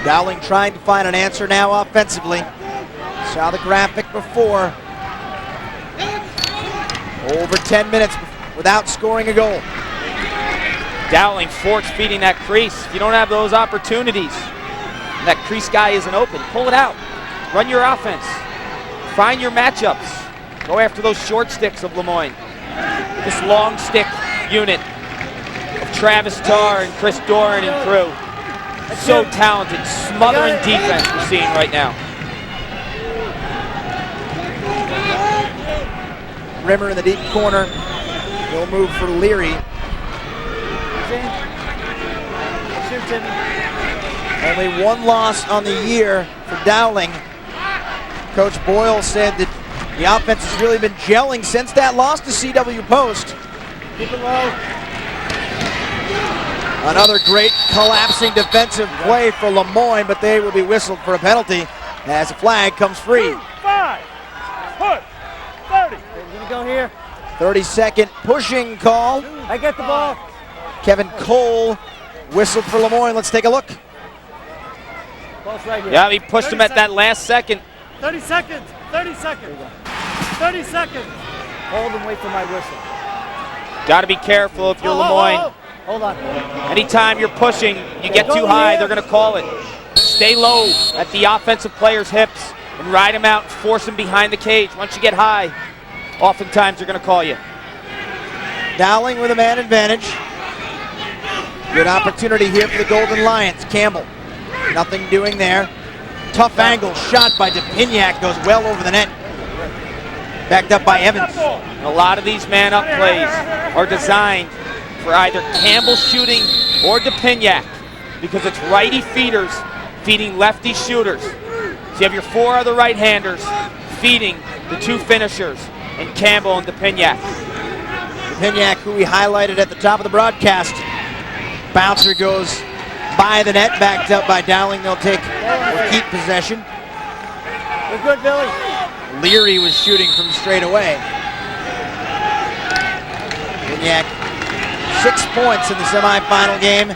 Dowling trying to find an answer now offensively. Saw the graphic before. Over 10 minutes without scoring a goal. Dowling force feeding that crease. If you don't have those opportunities, and that crease guy isn't open, pull it out. Run your offense. Find your matchups. Go after those short sticks of Lemoyne. This long stick unit of Travis Tarr and Chris Doran and crew. So talented, smothering defense we're seeing right now. Rimmer in the deep corner. He'll move for Leary. Only one loss on the year for Dowling. Coach Boyle said that the offense has really been gelling since that loss to CW Post. Keep it low. Another great collapsing defensive play for Lemoyne, but they will be whistled for a penalty as a flag comes free. 5, put, 30. We're gonna go here. 30-second pushing call. I get the ball. Kevin Cole whistled for Lemoyne. Let's take a look. Ball's right here. Yeah, he pushed him at that last second. 30 seconds. 30 seconds. 30 seconds. Hold and wait for my whistle. Got to be careful if you're Lemoyne. Hold on. Anytime you're pushing, you get too high, they're going to call it. Stay low at the offensive player's hips and ride him out, force him behind the cage. Once you get high, oftentimes they're going to call you. Dowling with a man advantage. Good opportunity here for the Golden Lions. Campbell, nothing doing there. Tough angle shot by Dupignac, goes well over the net. Backed up by Evans. And a lot of these man-up plays are designed for either Campbell shooting or Dupignac because it's righty feeders feeding lefty shooters. So you have your 4 other right-handers feeding the two finishers, and Campbell and DePignac. DePignac, who we highlighted at the top of the broadcast. Bouncer goes by the net, backed up by Dowling. They'll keep possession. You're good, Billy. Leary was shooting from straight away. DePignac, 6 points in the semifinal game,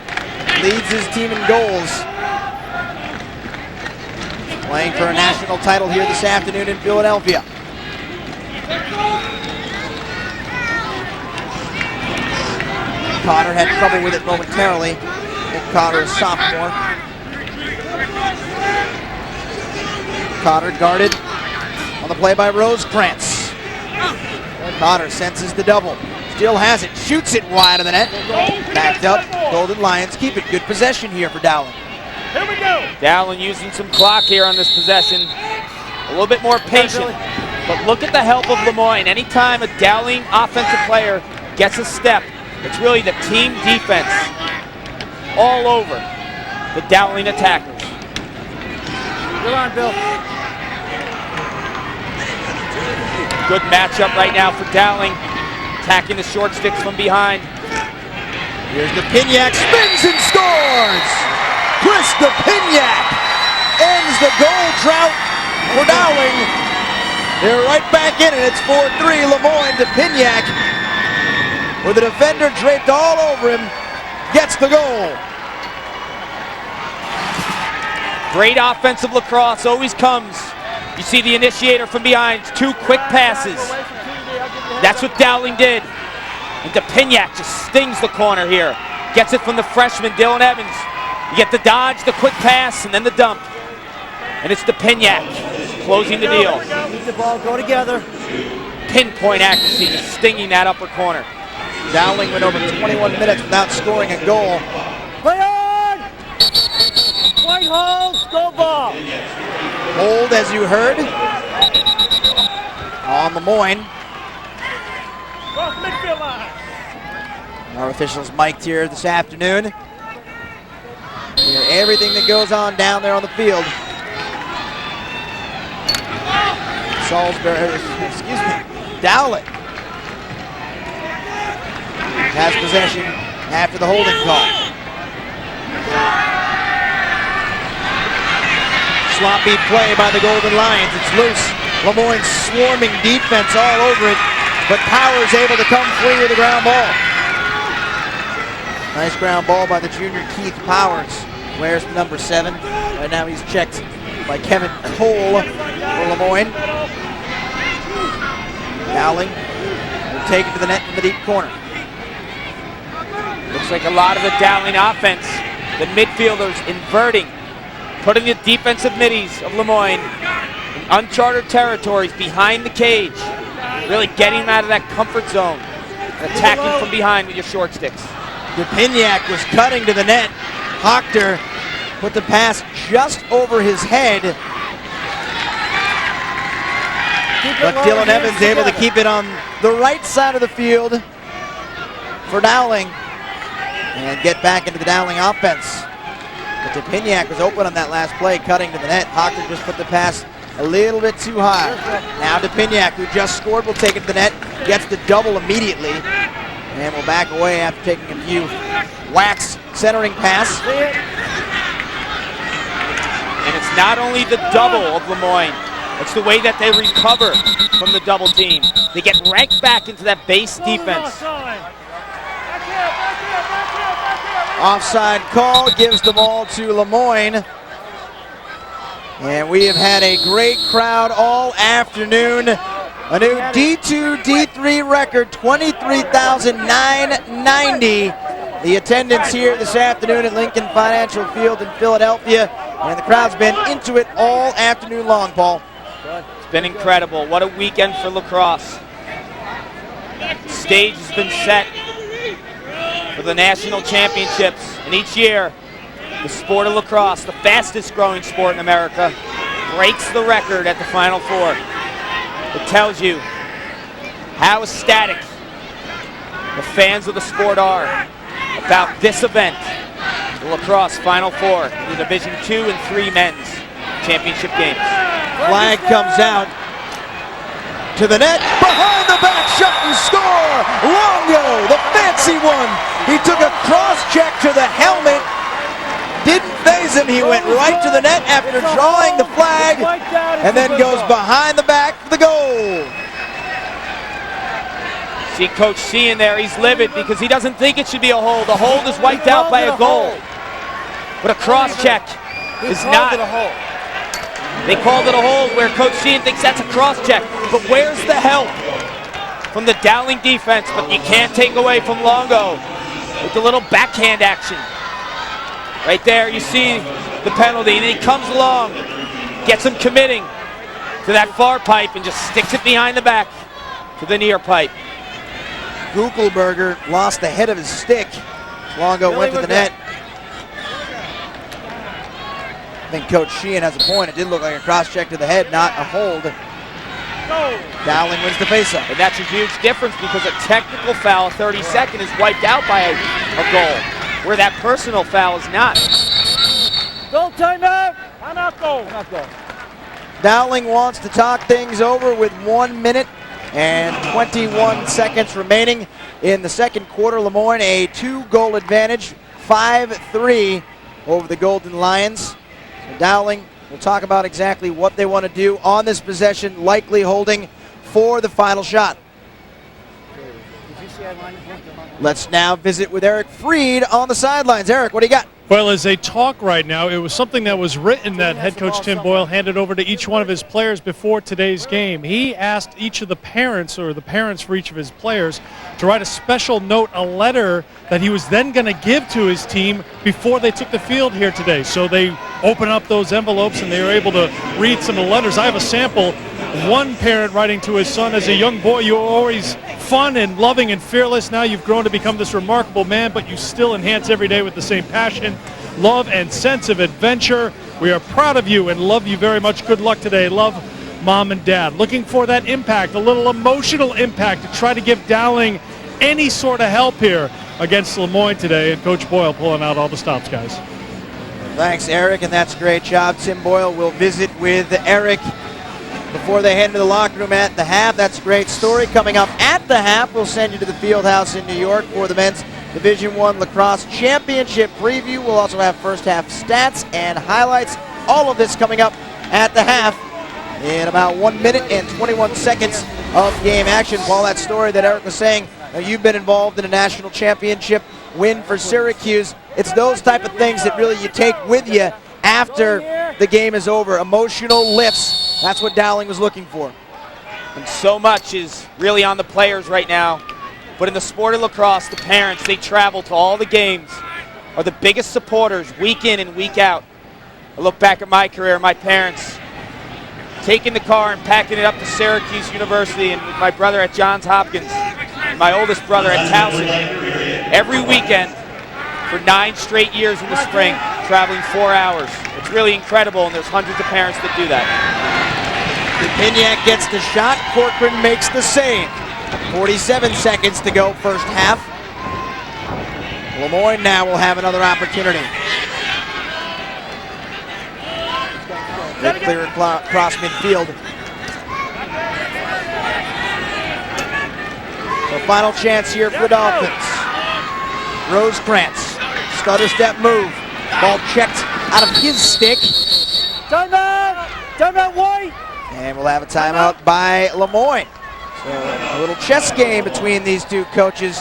leads his team in goals. Playing for a national title here this afternoon in Philadelphia. Cotter had trouble with it momentarily. Nick Cotter, a sophomore. Cotter guarded on the play by Rosekrantz. Cotter senses the double. Still has it, shoots it wide of the net. Backed up, Golden Lions keep it. Good possession here for Dowling. Here we go. Dowling using some clock here on this possession. A little bit more patient. But look at the help of Lemoyne. Anytime a Dowling offensive player gets a step, it's really the team defense all over the Dowling attackers. Good on, Bill. Good matchup right now for Dowling. Attacking the short sticks from behind. Here's DePignac, spins and scores! Chris DePignac ends the goal drought for Dowling. They're right back in it. It's 4-3. Lemoyne. DePignac, with the defender draped all over him, gets the goal. Great offensive lacrosse always comes. You see the initiator from behind, 2 quick passes. That's what Dowling did. And DePignac just stings the corner here. Gets it from the freshman, Dylan Evans. You get the dodge, the quick pass, and then the dump. And it's DePignac closing the deal. Keep the ball, go together. Pinpoint accuracy, just stinging that upper corner. Dowling went over 21 minutes without scoring a goal. Play on! White holds, go ball. Hold, as you heard, on Lemoyne. Our officials mic'd here this afternoon. Hear everything that goes on down there on the field. Dowling has possession after the holding call. Sloppy play by the Golden Lions. It's loose. Lemoyne swarming defense all over it, but Powers able to come free with the ground ball. Nice ground ball by the junior Keith Powers. Wears number 7. Right now he's checked by Kevin Cole for Lemoyne. Dowling will take it to the net from the deep corner. Looks like a lot of the Dowling offense, the midfielders inverting, putting the defensive middies of Lemoyne in uncharted territories behind the cage, really getting them out of that comfort zone and attacking from behind with your short sticks. DePignac was cutting to the net. Hochter put the pass just over his head, but Dylan Evans able to keep it on the right side of the field for Dowling and get back into the Dowling offense. But DePignac was open on that last play, cutting to the net. Hochter just put the pass a little bit too high. Now DePignac, who just scored, will take it to the net, gets the double immediately, and will back away after taking a few whacks. Centering pass. And it's not only the double of Lemoyne, it's the way that they recover from the double team. They get right back into that base defense. Offside call gives the ball to Lemoyne. And we have had a great crowd all afternoon. A new D2, D3 record, 23,990. The attendance here this afternoon at Lincoln Financial Field in Philadelphia. And the crowd's been into it all afternoon long, Paul. It's been incredible. What a weekend for lacrosse. The stage has been set for the national championships. And each year, the sport of lacrosse, the fastest growing sport in America, breaks the record at the Final Four. It tells you how ecstatic the fans of the sport are about this event, the Lacrosse Final Four, the Division II and III men's championship games. Flag comes out. to the net, behind the back shot and score! Longo, the fancy one! He took a cross check to the helmet, didn't phase him, he went right to the net after drawing the flag, and then goes behind the back for the goal. See Coach C in there, he's livid because he doesn't think it should be a hold. The hold is wiped out by a goal. But a cross check is not. They called it a hold where Coach Sheehan thinks that's a cross check. But where's the help from the Dowling defense? But you can't take away from Longo with the little backhand action. Right there, you see the penalty. And then he comes along, gets him committing to that far pipe and just sticks it behind the back to the near pipe. Gugelberger lost the head of his stick. Longo went to the net. I think Coach Sheehan has a point. It did look like a cross check to the head, not a hold. Dowling wins the faceoff. And that's a huge difference because a technical foul, 32nd, is wiped out by a goal, where that personal foul is not. Goal timeout. Timeout goal. Timeout goal. Dowling wants to talk things over with 1 minute and 21 seconds remaining in the second quarter. Lemoyne a 2-goal advantage, 5-3 over the Golden Lions. So Dowling will talk about exactly what they want to do on this possession, likely holding for the final shot. Let's now visit with Eric Freed on the sidelines. Eric, what do you got? Well, as they talk right now, it was something that was written that head coach Tim Boyle handed over to each one of his players before today's game. He asked each of the parents, or the parents for each of his players, to write a special note, a letter that he was then going to give to his team before they took the field here today. So they open up those envelopes and they were able to read some of the letters. I have a sample. One parent writing to his son, as a young boy, you were always fun and loving and fearless. Now you've grown to become this remarkable man, but you still enhance every day with the same passion, love, and sense of adventure. We are proud of you and love you very much. Good luck today. Love, Mom and Dad. Looking for that impact, a little emotional impact, to try to give Dowling any sort of help here against Lemoyne today, and Coach Boyle pulling out all the stops, guys. Thanks, Eric, and that's a great job. Tim Boyle will visit with Eric before they head into the locker room at the half. That's a great story. Coming up at the half, we'll send you to the field house in New York for the men's Division I Lacrosse Championship preview. We'll also have first half stats and highlights. All of this coming up at the half in about 1 minute and 21 seconds of game action. Paul, that story that Eric was saying, you've been involved in a national championship win for Syracuse. It's those type of things that really you take with you after the game is over. Emotional lifts. That's what Dowling was looking for. And so much is really on the players right now. But in the sport of lacrosse, the parents, they travel to all the games, are the biggest supporters week in and week out. I look back at my career, my parents taking the car and packing it up to Syracuse University, and with my brother at Johns Hopkins, and my oldest brother at Towson, every weekend for 9 straight years in the spring, traveling 4 hours. It's really incredible, and there's hundreds of parents that do that. Piniak gets the shot. Corcoran makes the save. 47 seconds to go first half. Lemoyne now will have another opportunity. They clear across midfield. So final chance here for the Dolphins. Rosekrantz, stutter step move. Ball checked out of his stick. Timeout! Timeout, White! And we'll have a timeout by Lemoyne. So a little chess game between these two coaches.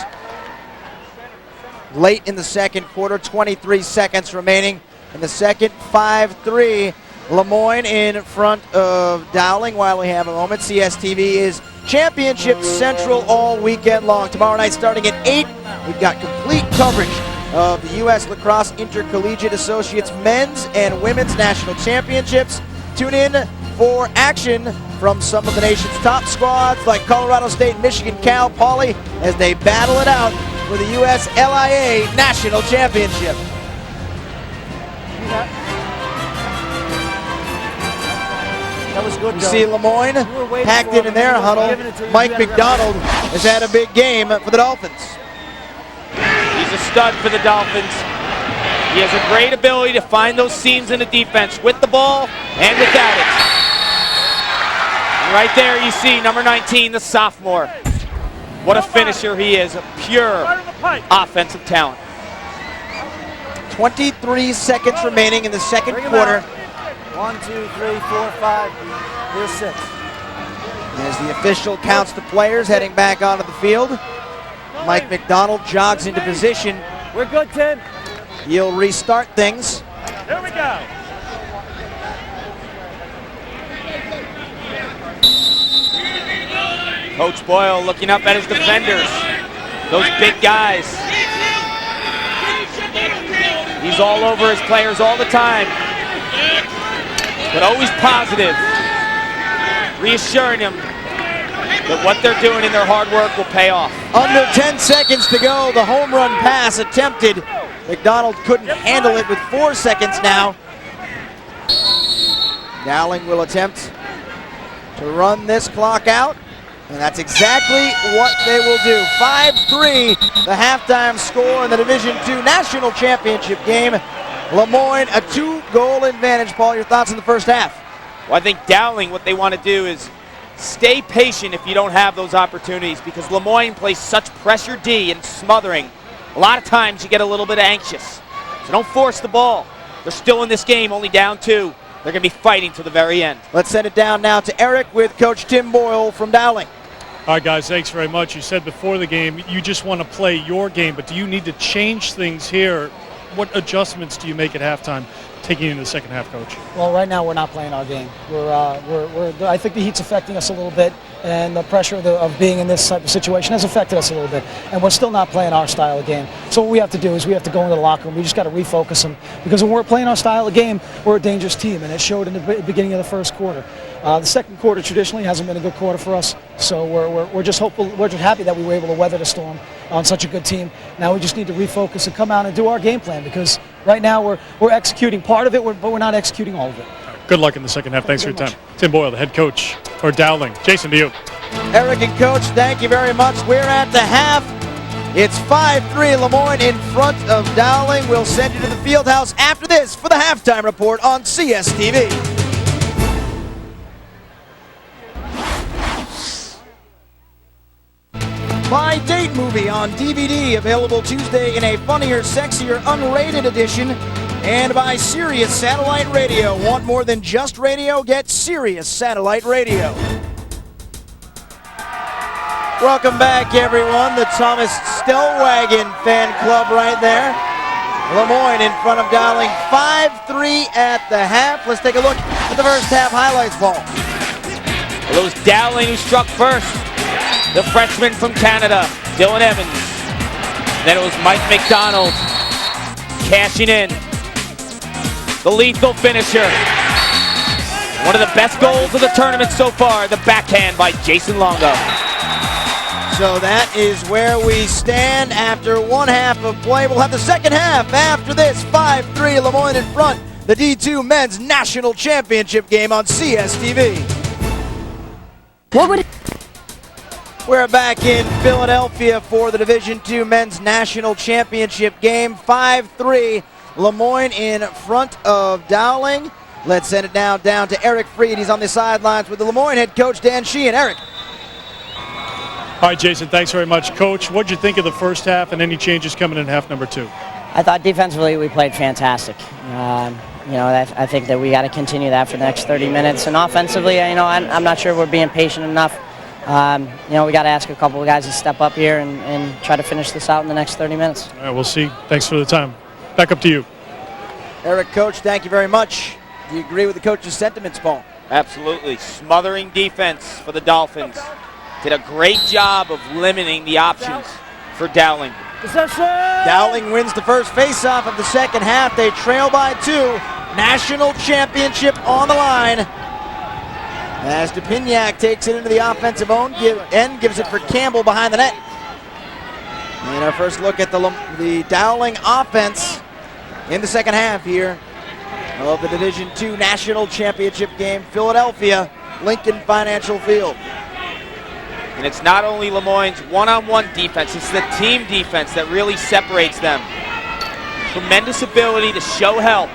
Late in the second quarter, 23 seconds remaining in the second, 5-3. Lemoyne in front of Dowling while we have a moment. CSTV is Championship Central all weekend long. Tomorrow night starting at 8, we've got complete coverage of the U.S. Lacrosse Intercollegiate Associates Men's and Women's National Championships. Tune in for action from some of the nation's top squads like Colorado State, Michigan, Cal, Pauley, as they battle it out for the U.S. LIA National Championship. That was good, You see Lemoyne packed in their huddle. Mike McDonald has had a big game for the Dolphins. He's a stud for the Dolphins. He has a great ability to find those seams in the defense with the ball and without it. Right there you see number 19, the sophomore. What a finisher he is, a pure offensive talent. 23 seconds remaining in the second quarter. 1, 2, 3, 4, 5. Here's 6. As the official counts the players heading back onto the field, Mike McDonald jogs into position. We're good, Tim. He'll restart things. Here we go. Coach Boyle looking up at his defenders. Those big guys. He's all over his players all the time, but always positive, reassuring them that what they're doing in their hard work will pay off. Under 10 seconds to go, the home run pass attempted. McDonald couldn't handle it with 4 seconds now. Dowling will attempt to run this clock out, and that's exactly what they will do. 5-3, the halftime score in the Division II National Championship game. Lemoyne, a 2-goal advantage. Paul, your thoughts in the first half? Well, I think Dowling, what they want to do is stay patient if you don't have those opportunities, because Lemoyne plays such pressure D and smothering. A lot of times you get a little bit anxious. So don't force the ball. They're still in this game, only down 2. They're going to be fighting to the very end. Let's send it down now to Eric with Coach Tim Boyle from Dowling. All right, guys, thanks very much. You said before the game you just want to play your game, but do you need to change things here? What adjustments do you make at halftime taking into the second half, Coach? Well, right now we're not playing our game. I think the heat's affecting us a little bit, and the pressure of being in this type of situation has affected us a little bit, and we're still not playing our style of game. So what we have to do is we have to go into the locker room. We just got to refocus them, because when we're playing our style of game, we're a dangerous team, and it showed in the beginning of the first quarter. The second quarter traditionally hasn't been a good quarter for us, so we're just hopeful, we're just happy that we were able to weather the storm on such a good team. Now we just need to refocus and come out and do our game plan, because right now we're executing part of it, but we're not executing all of it. Good luck in the second half. Thanks for your time. Tim Boyle, the head coach for Dowling. Jason, to you. Eric and Coach, thank you very much. We're at the half. It's 5-3, Lemoyne in front of Dowling. We'll send you to the field house after this for the halftime report on CSTV. My Date Movie on DVD, available Tuesday in a funnier, sexier, unrated edition. And by Sirius Satellite Radio. Want more than just radio? Get Sirius Satellite Radio. Welcome back, everyone. The Thomas Stellwagen fan club right there. Lemoyne in front of Dowling, 5-3 at the half. Let's take a look at the first half highlights, Paul. Well, it was Dowling who struck first. The freshman from Canada, Dylan Evans. Then it was Mike McDonald cashing in. The lethal finisher. One of the best goals of the tournament so far, the backhand by Jason Longo. So that is where we stand after one half of play. We'll have the second half after this. 5-3, Lemoyne in front. The D2 Men's National Championship game on CSTV. We're back in Philadelphia for the Division II Men's National Championship game. 5-3, Lemoyne in front of Dowling. Let's send it down to Eric Freed. He's on the sidelines with the Lemoyne head coach Dan Sheehan. Eric. All right, Jason, thanks very much. Coach, what did you think of the first half and any changes coming in half number 2? I thought defensively we played fantastic. I think that we got to continue that for the next 30 minutes. And offensively, I'm not sure we're being patient enough. We got to ask a couple of guys to step up here and try to finish this out in the next 30 minutes. All right, we'll see. Thanks for the time. Back up to you. Eric, Coach, thank you very much. Do you agree with the coach's sentiments, Paul? Absolutely. Smothering defense for the Dolphins. Did a great job of limiting the options for Dowling. Dowling wins the first faceoff of the second half. They trail by 2. National championship on the line. As Dupignac takes it into the offensive end, gives it for Campbell behind the net. And our first look at the Dowling offense in the second half here of the Division II National Championship game. Philadelphia, Lincoln Financial Field. And it's not only Lemoyne's one-on-one defense, it's the team defense that really separates them. Tremendous ability to show help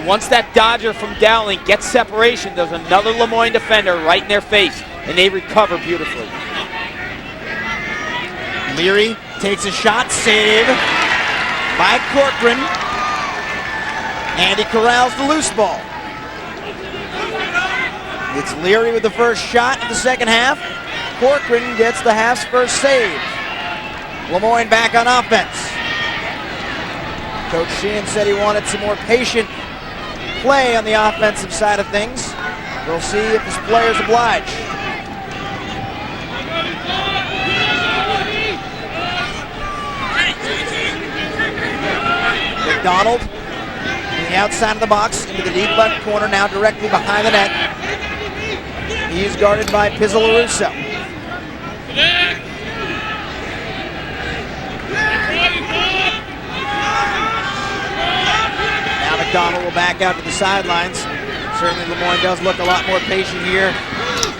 Once that dodger from Dowling gets separation, there's another Lemoyne defender right in their face, and they recover beautifully. Leary takes a shot, save by Corcoran, and he corrals the loose ball. It's Leary with the first shot of the second half. Corcoran gets the half's first save. Lemoyne back on offense. Coach Sheehan said he wanted some more patient play on the offensive side of things. We'll see if his players oblige. McDonald on the outside of the box into the deep left corner, now directly behind the net. He's guarded by Pizzarusso. Now McDonald will back out to the sidelines. Certainly Lemoyne does look a lot more patient here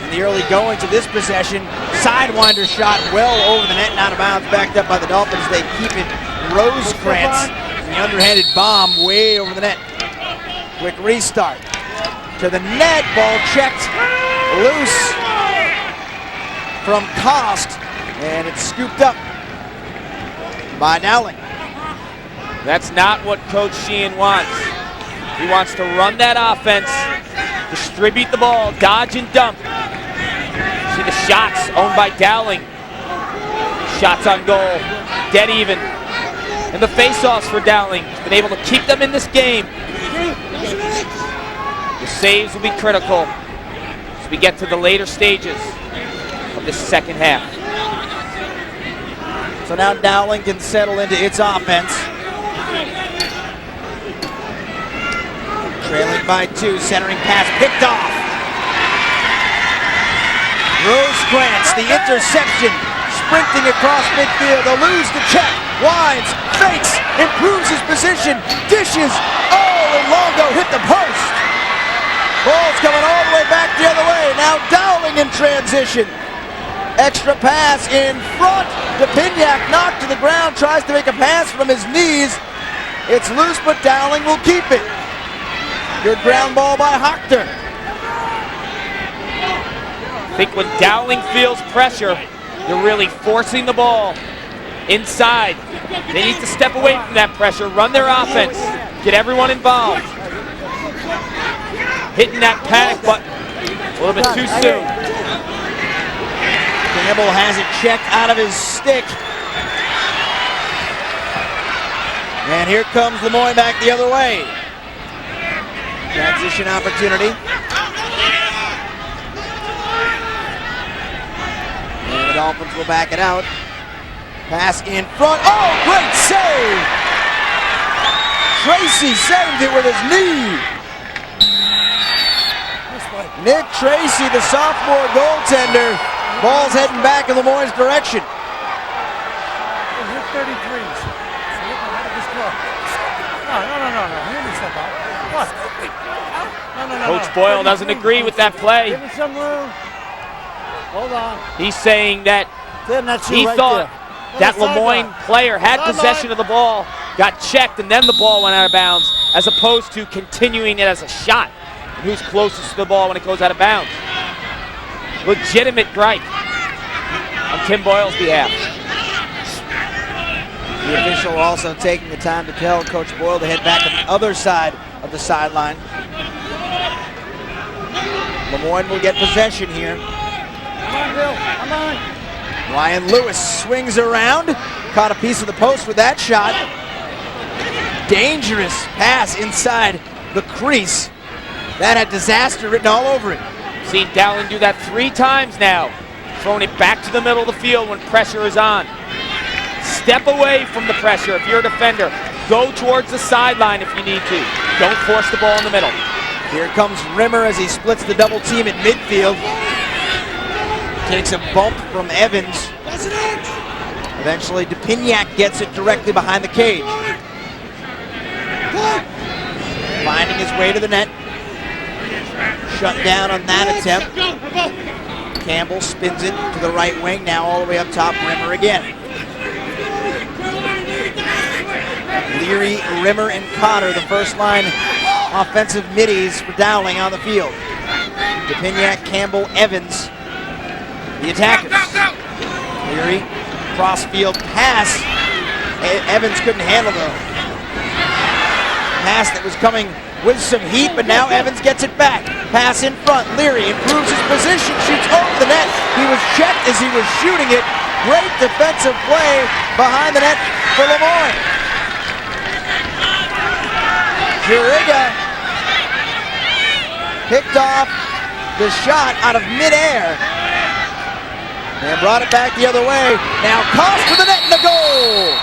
in the early goings of this possession. Sidewinder shot well over the net and out of bounds, backed up by the Dolphins. They keep it. Rosecrans, the underhanded bomb way over the net. Quick restart. To the net, ball checked loose from Cost, and it's scooped up by Dowling. That's not what Coach Sheehan wants. He wants to run that offense, distribute the ball, dodge and dump. See the shots owned by Dowling. Shots on goal, dead even. And the face-offs for Dowling. He's been able to keep them in this game. The saves will be critical as we get to the later stages of this second half. So now Dowling can settle into its offense. Trailing by 2, centering pass picked off. Rosecrans, the interception, sprinting across midfield. A lose to check, winds, fakes, improves his position, dishes. Oh, and Longo hit the post. Ball's coming all the way back the other way. Now Dowling in transition. Extra pass in front. Depignac knocked to the ground, tries to make a pass from his knees. It's loose, but Dowling will keep it. Good ground ball by Hochter. I think when Dowling feels pressure, they're really forcing the ball inside. They need to step away from that pressure, run their offense, get everyone involved. Hitting that panic button a little bit too soon. Campbell has it checked out of his stick. And here comes Lemoyne back the other way. Transition opportunity. And the Dolphins will back it out. Pass in front. Oh, great save! Tracy saved it with his knee. Nick Tracy, the sophomore goaltender. Ball's heading back in Lemoyne's direction. Hit 33s. No. Coach Boyle doesn't agree with that play. Give him some room. Hold on. He's saying that That's he right thought there. that Lemoyne player had possession of the ball, got checked, and then the ball went out of bounds, as opposed to continuing it as a shot. And who's closest to the ball when it goes out of bounds? Legitimate gripe on Tim Boyle's behalf. The official also taking the time to tell Coach Boyle to head back on the other side of the sideline. Lemoyne will get possession here. Come on, Bill. Come on. Ryan Lewis swings around. Caught a piece of the post with that shot. Dangerous pass inside the crease. That had disaster written all over it. Seen Dowling do that 3 times now. Throwing it back to the middle of the field when pressure is on. Step away from the pressure if you're a defender. Go towards the sideline if you need to. Don't force the ball in the middle. Here comes Rimmer as he splits the double team at midfield. Takes a bump from Evans. Eventually, Depignac gets it directly behind the cage. Finding his way to the net. Shut down on that attempt. Campbell spins it to the right wing, now all the way up top, Rimmer again. Leary, Rimmer, and Cotter, the first line offensive middies for Dowling on the field. DePignac, Campbell, Evans, the attackers. Leary, cross-field pass. Evans couldn't handle the pass that was coming with some heat, but now Evans gets it back. Pass in front. Leary improves his position, shoots over the net. He was checked as he was shooting it. Great defensive play behind the net for Lemoyne. Juriga picked off the shot out of midair and brought it back the other way. Now Cost to the net and the goal.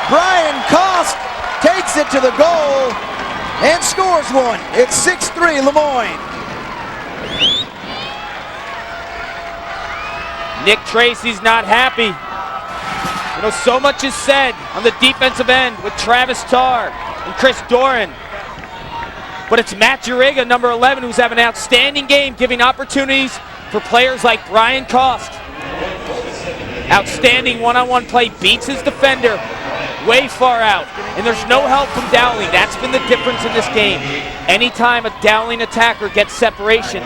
Brian Cost takes it to the goal and scores one. It's 6-3 Lemoyne. Nick Tracy's not happy. You know, so much is said on the defensive end with Travis Tarr and Chris Doran. But it's Matt Juriga, number 11, who's having an outstanding game, giving opportunities for players like Brian Cost. Outstanding one-on-one play, beats his defender way far out. And there's no help from Dowling. That's been the difference in this game. Anytime a Dowling attacker gets separation,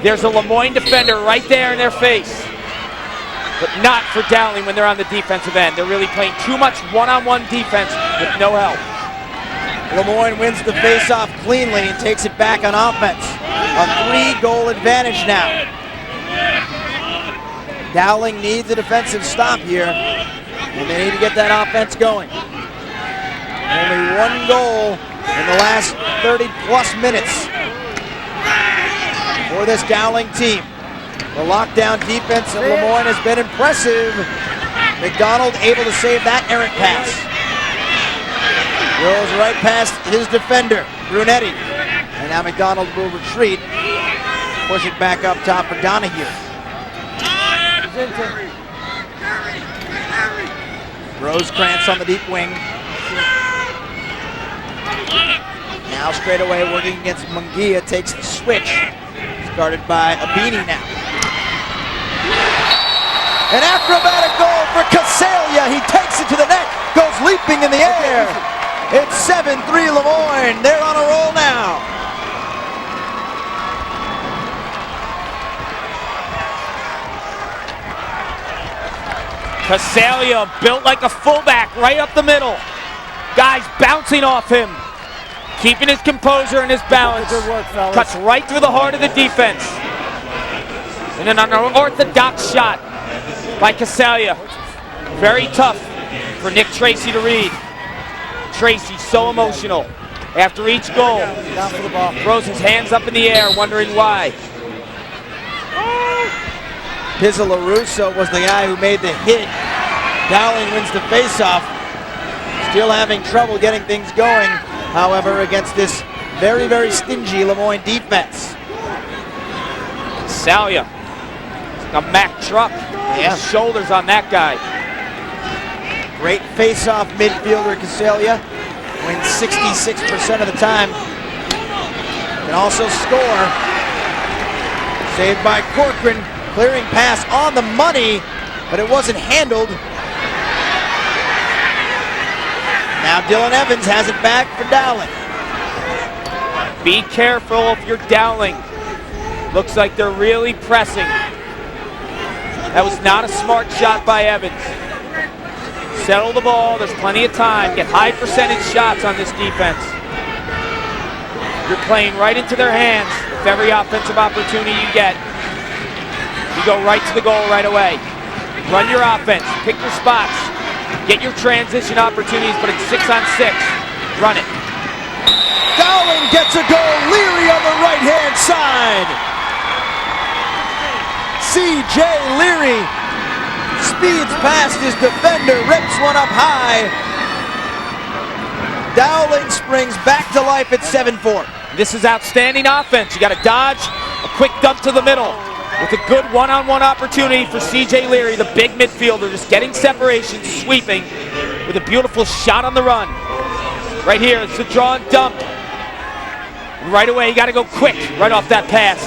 there's a Lemoyne defender right there in their face. But not for Dowling when they're on the defensive end. They're really playing too much one-on-one defense with no help. Lemoyne wins the face-off cleanly and takes it back on offense. A 3-goal advantage now. Dowling needs a defensive stop here, and they need to get that offense going. Only 1 goal in the last 30-plus minutes for this Dowling team. The lockdown defense of Lemoyne has been impressive. McDonald able to save that errant pass. Goes right past his defender, Brunetti. And now McDonald will retreat. Push it back up top for Donahue. Rosecrans on the deep wing. Now straight away working against Munguia, takes the switch. Started by Abini now. An acrobatic goal for Casalia. He takes it to the net, goes leaping in the air. It's 7-3 Lemoyne. They're on a roll now. Casalia built like a fullback right up the middle. Guys bouncing off him. Keeping his composure and his balance. Good work, fellas. Cuts right through the heart of the defense. And an unorthodox shot by Casalia. Very tough for Nick Tracy to read. Tracy so emotional. After each goal, Down for the ball. throws his hands up in the air, wondering why. Pizzarusso was the guy who made the hit. Dowling wins the faceoff. Still having trouble getting things going, however, against this very, very stingy Lemoyne defense. Casalia, a Mack truck. Yeah. His shoulders on that guy. Great face-off midfielder Casalia. Wins 66% of the time. Can also score. Saved by Corcoran. Clearing pass on the money, but it wasn't handled. Now Dylan Evans has it back for Dowling. Be careful if you're Dowling. Looks like they're really pressing. That was not a smart shot by Evans. Settle the ball, there's plenty of time. Get high percentage shots on this defense. You're playing right into their hands with every offensive opportunity you get. You go right to the goal right away. Run your offense, pick your spots, get your transition opportunities, but it's 6-on-6. Run it. Dowling gets a goal. Leary on the right-hand side. C.J. Leary speeds past his defender, rips one up high. Dowling springs back to life at 7-4. This is outstanding offense. You got to dodge, a quick dump to the middle. With a good one-on-one opportunity for C.J. Leary, the big midfielder, just getting separation, sweeping, with a beautiful shot on the run. Right here, it's the draw and dump. Right away, you got to go quick right off that pass.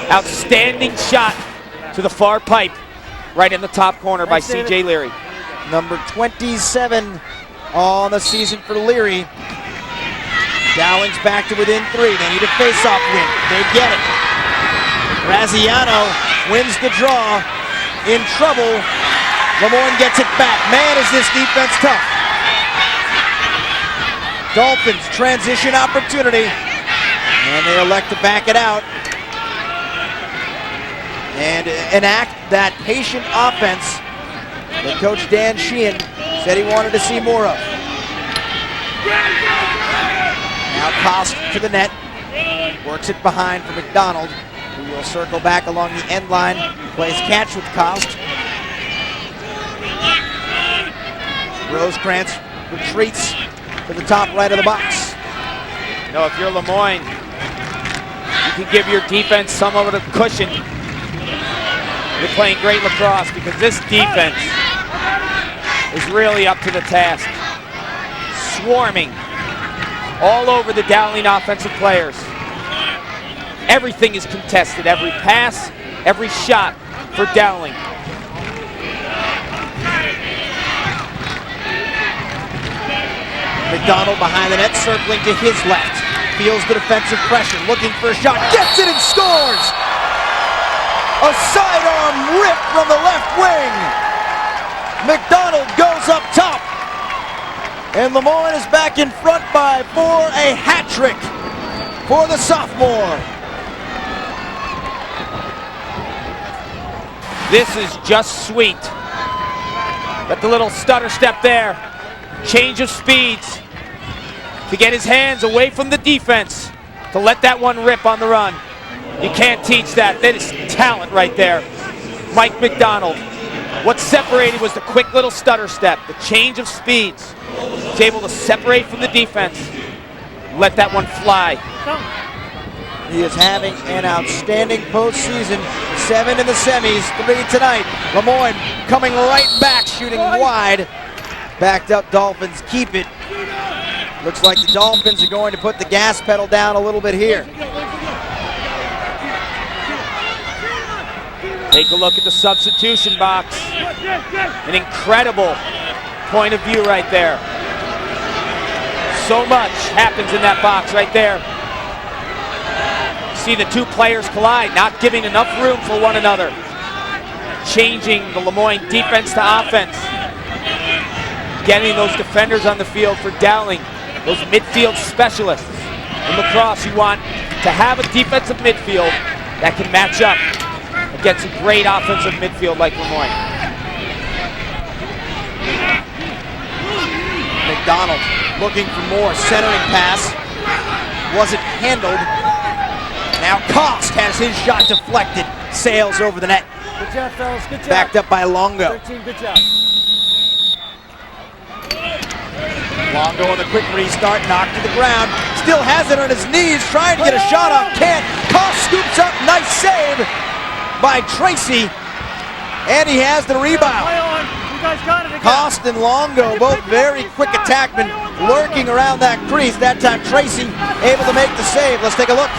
Outstanding shot to the far pipe, right in the top corner by C.J. Leary. Number 27 on the season for Leary. Dowling's back to within 3. They need a face-off win. They get it. Graziano wins the draw. In trouble. Lemoyne gets it back. Man, is this defense tough. Dolphins transition opportunity. And they elect to back it out. And enact that patient offense that Coach Dan Sheehan said he wanted to see more of. Now Cost to the net. Works it behind for McDonald, who will circle back along the end line. Plays catch with Cost. Rosecrans retreats to the top right of the box. You know, if you're Lemoyne, you can give your defense some of the cushion. You're playing great lacrosse because this defense is really up to the task. Swarming all over the Dowling offensive players. Everything is contested. Every pass, every shot for Dowling. McDonald behind the net, circling to his left. Feels the defensive pressure, looking for a shot, gets it and scores! A sidearm rip from the left wing. McDonald goes up top. And Lemoyne is back in front by 4, a hat trick for the sophomore. This is just sweet. Got the little stutter step there. Change of speeds to get his hands away from the defense, to let that one rip on the run. You can't teach that. That is talent right there. Mike McDonald. What separated was the quick little stutter step, the change of speeds. He's able to separate from the defense, let that one fly. He is having an outstanding postseason. 7 in the semis, 3 tonight. Lemoyne coming right back, shooting wide. Backed up Dolphins keep it. Looks like the Dolphins are going to put the gas pedal down a little bit here. Take a look at the substitution box. An incredible point of view right there. So much happens in that box right there. See the two players collide, not giving enough room for one another. Changing the Lemoyne defense to offense. Getting those defenders on the field for Dowling, those midfield specialists. In lacrosse, you want to have a defensive midfield that can match up against a great offensive midfield like Lemoyne. McDonald looking for more, centering pass. Wasn't handled. Now Cost has his shot deflected, sails over the net. Good job, fellas, good job. Backed up by Longo. 13, good job. Longo on the quick restart, knocked to the ground. Still has it on his knees, trying to get a shot off, can't. Cost scoops up, nice save by Tracy. And he has the rebound. You guys got it again. Cost and Longo, both very quick attackmen, lurking around that crease. That time Tracy able to make the save. Let's take a look.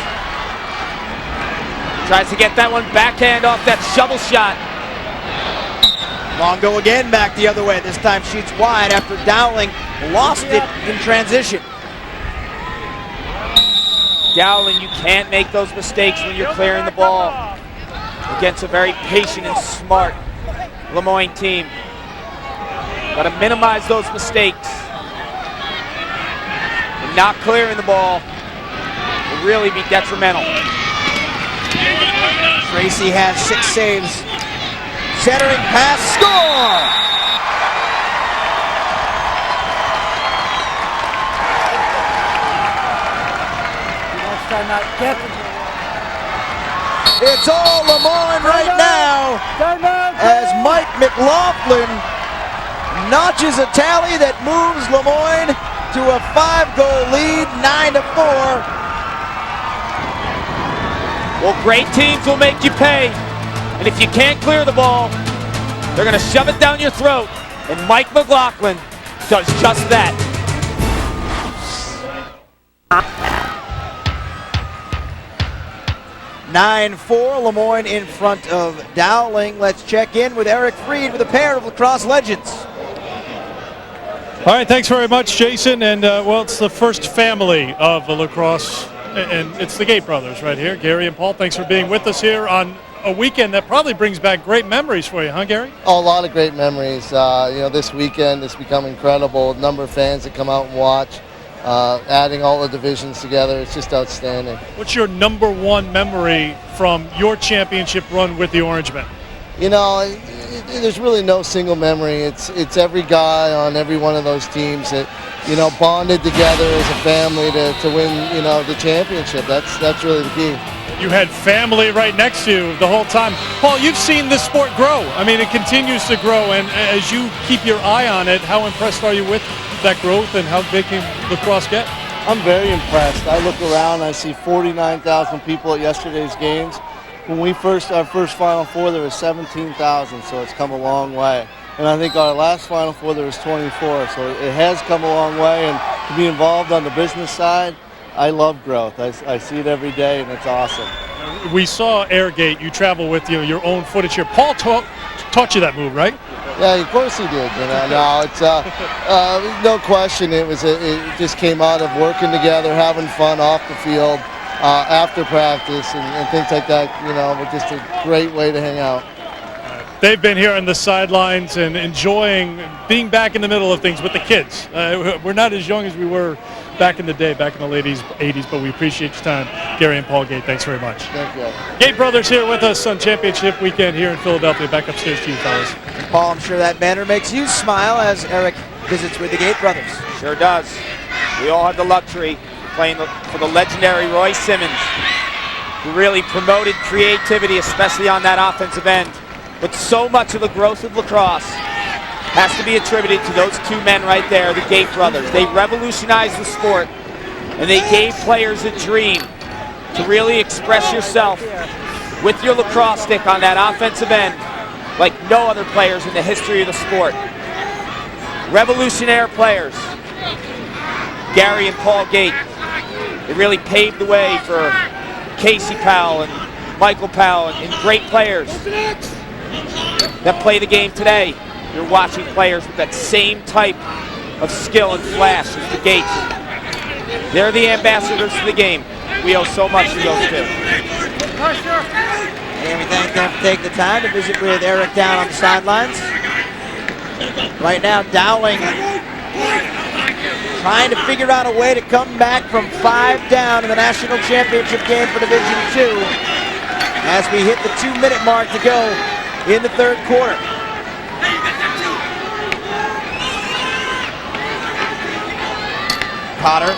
Tries to get that one backhand off that shovel shot. Longo again back the other way. This time shoots wide after Dowling lost it in transition. Dowling, you can't make those mistakes when you're clearing the ball against a very patient and smart Lemoyne team. Got to minimize those mistakes. And not clearing the ball will really be detrimental. Tracy has 6 saves. Centering pass, score! Next time out, Captain. It's all Lemoyne right now as Mike McLaughlin notches a tally that moves Lemoyne to a 5-goal lead, 9-4. Well, great teams will make you pay. And if you can't clear the ball, they're going to shove it down your throat. And Mike McLaughlin does just that. 9-4, Lemoyne in front of Dowling. Let's check in with Eric Freed with a pair of lacrosse legends. All right, thanks very much, Jason. And, well, it's the first family of the Lacrosse, and it's the Gate brothers right here. Gary and Paul, thanks for being with us here on a weekend that probably brings back great memories for you, huh, Gary? Oh, a lot of great memories. This weekend has become incredible. The number of fans that come out and watch, adding all the divisions together, it's just outstanding. What's your number one memory from your championship run with the Orangemen? There's really no single memory. It's every guy on every one of those teams that, bonded together as a family to win, the championship. That's really the key. You had family right next to you the whole time. Paul, you've seen this sport grow. I mean, it continues to grow, and as you keep your eye on it, how impressed are you with that growth, and how big can Lacrosse get? I'm very impressed. I look around, I see 49,000 people at yesterday's games. When our first Final Four, there was 17,000, so it's come a long way. And I think our last Final Four, there was 24, so it has come a long way, and to be involved on the business side, I love growth. I see it every day, and it's awesome. We saw Airgate. You travel with your own footage here. Paul taught you that move, right? Yeah, of course he did. No, it's no question. It just came out of working together, having fun off the field, after practice, and things like that. Were just a great way to hang out. They've been here on the sidelines and enjoying being back in the middle of things with the kids. We're not as young as we were back in the day, back in the late 80s, but we appreciate your time. Gary and Paul Gate, thanks very much. Thank you. Gate brothers here with us on championship weekend here in Philadelphia. Back upstairs to you, fellas. Paul, I'm sure that banner makes you smile as Eric visits with the Gate brothers. Sure does. We all had the luxury of playing for the legendary Roy Simmons, who really promoted creativity, especially on that offensive end. But so much of the growth of lacrosse has to be attributed to those two men right there, the Gate brothers. They revolutionized the sport, and they gave players a dream to really express yourself with your lacrosse stick on that offensive end like no other players in the history of the sport. Revolutionary players, Gary and Paul Gate. They really paved the way for Casey Powell and Michael Powell and great players that play the game today. You're watching players with that same type of skill and flash as the Gates. They're the ambassadors to the game. We owe so much to those two. And we thank them for taking the time to visit with Eric down on the sidelines. Right now, Dowling trying to figure out a way to come back from 5 down in the national championship game for Division II as we hit the 2-minute mark to go in the third quarter. Potter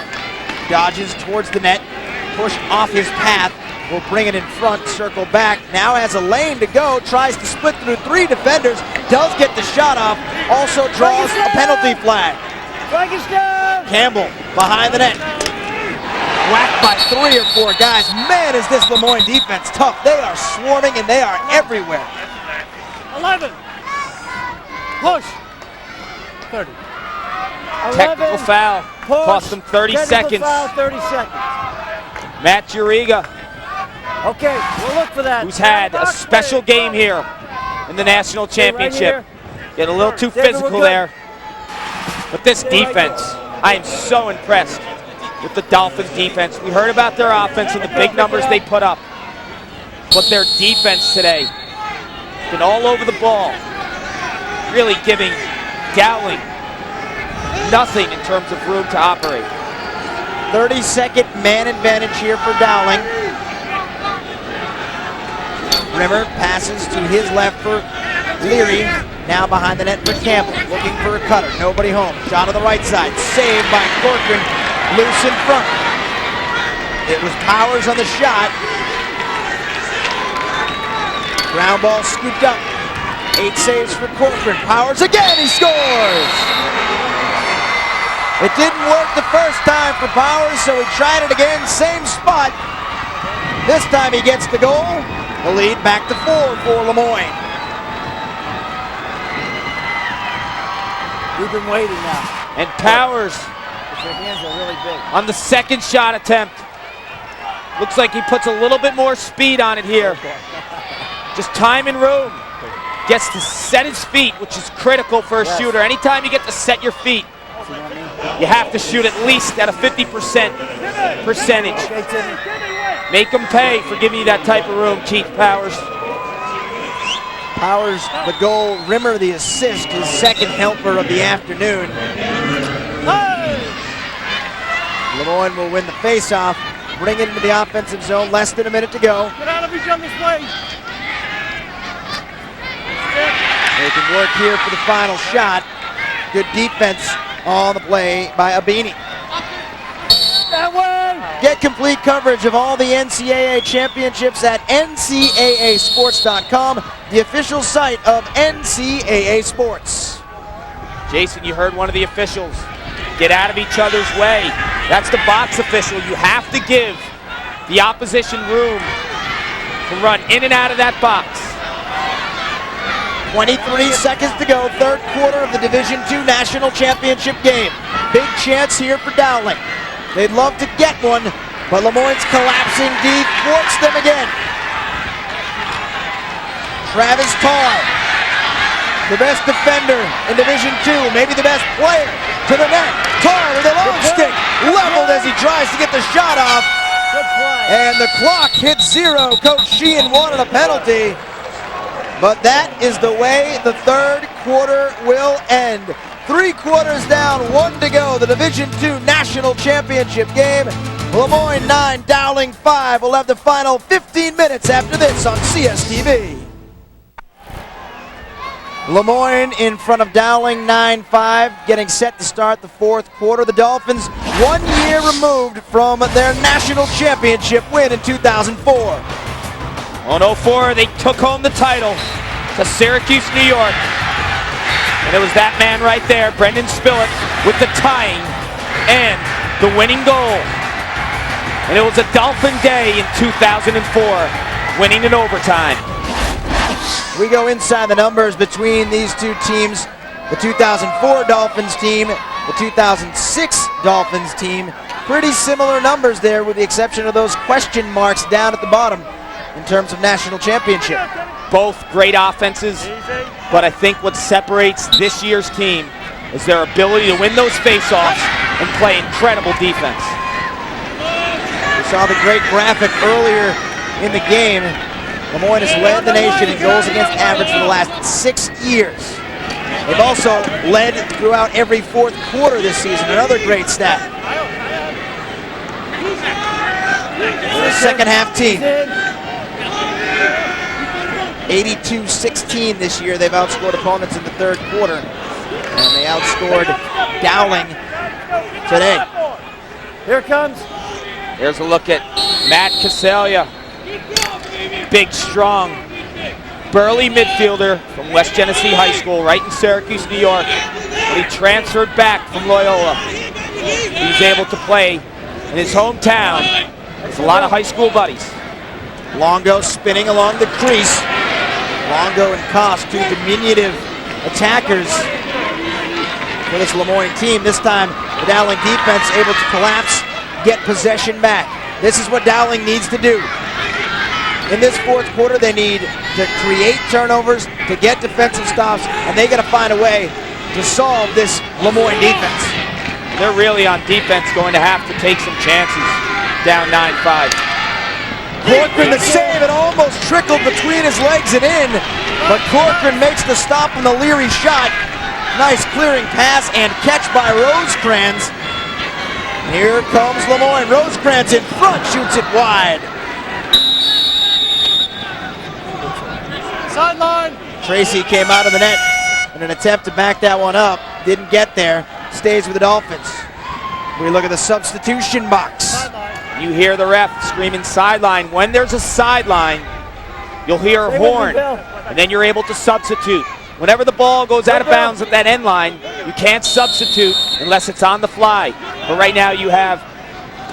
dodges towards the net, push off his path, will bring it in front, circle back, now has a lane to go, tries to split through 3 defenders, does get the shot off, also draws a penalty flag. Campbell behind the net, whacked by 3 or 4 guys. Man, is this Lemoyne defense tough. They are swarming and they are everywhere. 11. Push. 30. Technical foul. Push. Cost them 30 seconds. Foul, 30 seconds. Matt Juriga, Okay, we'll look for that. who's had a special game here in the national championship. Get a little too physical there. But this defense, I am so impressed with the Dolphins defense. We heard about their offense and the big numbers they put up. But their defense today, been all over the ball, really giving Dowling nothing in terms of room to operate. 30-second man advantage here for Dowling. Rimmer passes to his left for Leary. Now behind the net for Campbell, looking for a cutter. Nobody home. Shot on the right side. Saved by Corcoran. Loose in front. It was Powers on the shot. Ground ball scooped up. 8 saves for Corcoran. Powers again. He scores. It didn't work the first time for Powers, so he tried it again. Same spot. This time he gets the goal. The lead back to 4 for Lemoyne. We've been waiting now. And Powers Their hands are really big. on the second shot attempt. Looks like he puts a little bit more speed on it here. Just time and room. Gets to set his feet, which is critical for a shooter. Anytime you get to set your feet, You have to shoot at least at a 50% percentage. Okay, Timmy. Make them pay for giving you that type of room, Keith Powers. Powers, the goal, Rimmer, the assist, his second helper of the afternoon. Lemoyne will win the faceoff, bring it into the offensive zone, less than a minute to go. Get out of each other's way. They can work here for the final shot. Good defense on the play by Abini. That way. Get complete coverage of all the NCAA championships at ncaasports.com, the official site of NCAA Sports. Jason, you heard one of the officials. Get out of each other's way. That's the box official. You have to give the opposition room to run in and out of that box. 23 seconds to go, third quarter of the Division II National Championship game. Big chance here for Dowling. They'd love to get one, but Lemoyne's collapsing D thwarts them again. Travis Tarr, the best defender in Division II, maybe the best player, to the net. Tarr with a long stick, leveled as he tries to get the shot off. Good play. And the clock hits 0. Coach Sheehan wanted a penalty. But that is the way the third quarter will end. 3 quarters down, 1 to go. The Division II National Championship game. Lemoyne 9, Dowling 5. We'll have the final 15 minutes after this on CSTV. Lemoyne in front of Dowling 9-5, getting set to start the fourth quarter. The Dolphins 1 year removed from their national championship win in 2004. On 04, they took home the title to Syracuse, New York. And it was that man right there, Brendan Spillett, with the tying and the winning goal. And it was a Dolphin day in 2004, winning in overtime. We go inside the numbers between these two teams. The 2004 Dolphins team, the 2006 Dolphins team. Pretty similar numbers there with the exception of those question marks down at the bottom in terms of national championship. Both great offenses, but I think what separates this year's team is their ability to win those face-offs and play incredible defense. We saw the great graphic earlier in the game. Lemoyne has led the nation in goals against average for the last 6 years. They've also led throughout every fourth quarter this season, another great stat. They're a second half team. 82-16 this year. They've outscored opponents in the third quarter. And they outscored Dowling today. Here it comes. Here's a look at Matt Casalia. Big, strong, burly midfielder from West Genesee High School, right in Syracuse, New York. When he transferred back from Loyola, he was able to play in his hometown. There's a lot of high school buddies. Longo spinning along the crease. Longo and Koss, two diminutive attackers for this Lemoyne team. This time, the Dowling defense able to collapse, get possession back. This is what Dowling needs to do. In this fourth quarter, they need to create turnovers, to get defensive stops, and they got to find a way to solve this Lemoyne defense. They're really on defense going to have to take some chances down 9-5. Corcoran the save, it almost trickled between his legs and in, but Corcoran makes the stop on the Leary shot. Nice clearing pass and catch by Rosecrans. Here comes Lemoyne. Rosecrans in front, shoots it wide. Sideline. Tracy came out of the net in an attempt to back that one up. Didn't get there. Stays with the Dolphins. We look at the substitution box. You hear the ref screaming sideline. When there's a sideline, you'll hear a horn, and then you're able to substitute. Whenever the ball goes out of bounds at that end line, you can't substitute unless it's on the fly. But right now you have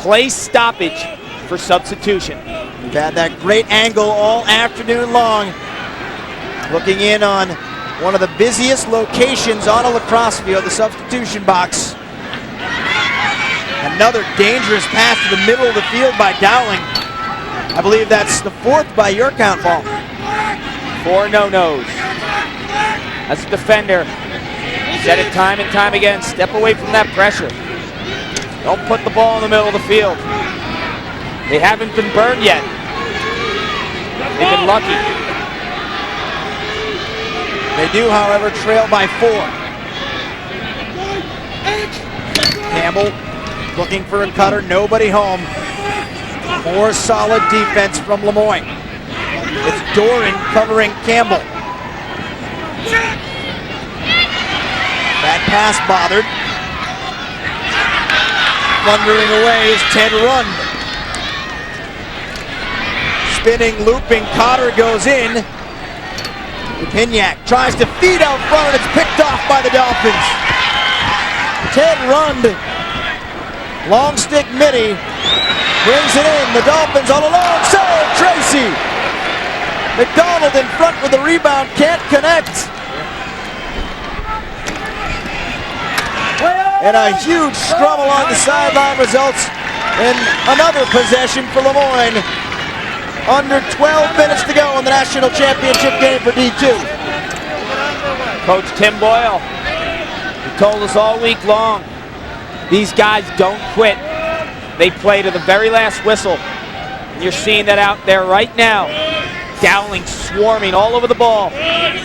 play stoppage for substitution. We've had that great angle all afternoon long. Looking in on one of the busiest locations on a lacrosse field, the substitution box. Another dangerous pass to the middle of the field by Dowling. I believe that's the fourth by your count, Paul. 4 no-nos. As a defender, said it time and time again, step away from that pressure. Don't put the ball in the middle of the field. They haven't been burned yet. They've been lucky. They do, however, trail by 4. Campbell looking for a cutter, nobody home. More solid defense from Lemoyne. It's Doran covering Campbell. That pass bothered. Thundering away is Ted Rund. Spinning, looping, Cotter goes in. Pignac tries to feed out front, and it's picked off by the Dolphins. Ted Rund, long stick midi, brings it in. The Dolphins on a long save. Tracy McDonald in front with the rebound, can't connect. And a huge scrum along the sideline results in another possession for Lemoyne. Under 12 minutes to go in the national championship game for D2. Coach Tim Boyle, he told us all week long, these guys don't quit. They play to the very last whistle. And you're seeing that out there right now. Dowling swarming all over the ball.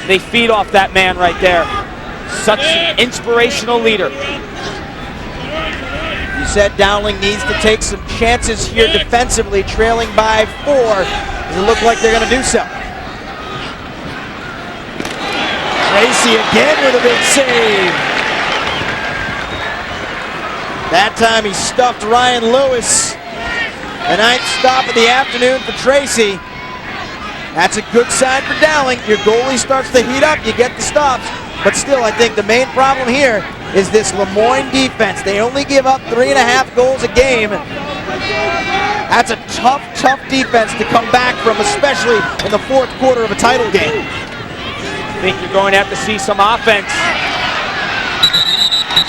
They feed off that man right there. Such an inspirational leader. You said Dowling needs to take some chances here defensively, trailing by 4. Does it look like they're going to do so? Tracy again with a big save. That time he stuffed Ryan Lewis. The 9th stop of the afternoon for Tracy. That's a good sign for Dowling. Your goalie starts to heat up, you get the stops. But still, I think the main problem here is this Lemoyne defense. They only give up 3.5 goals a game. That's a tough, tough defense to come back from, especially in the 4th quarter of a title game. I think you're going to have to see some offense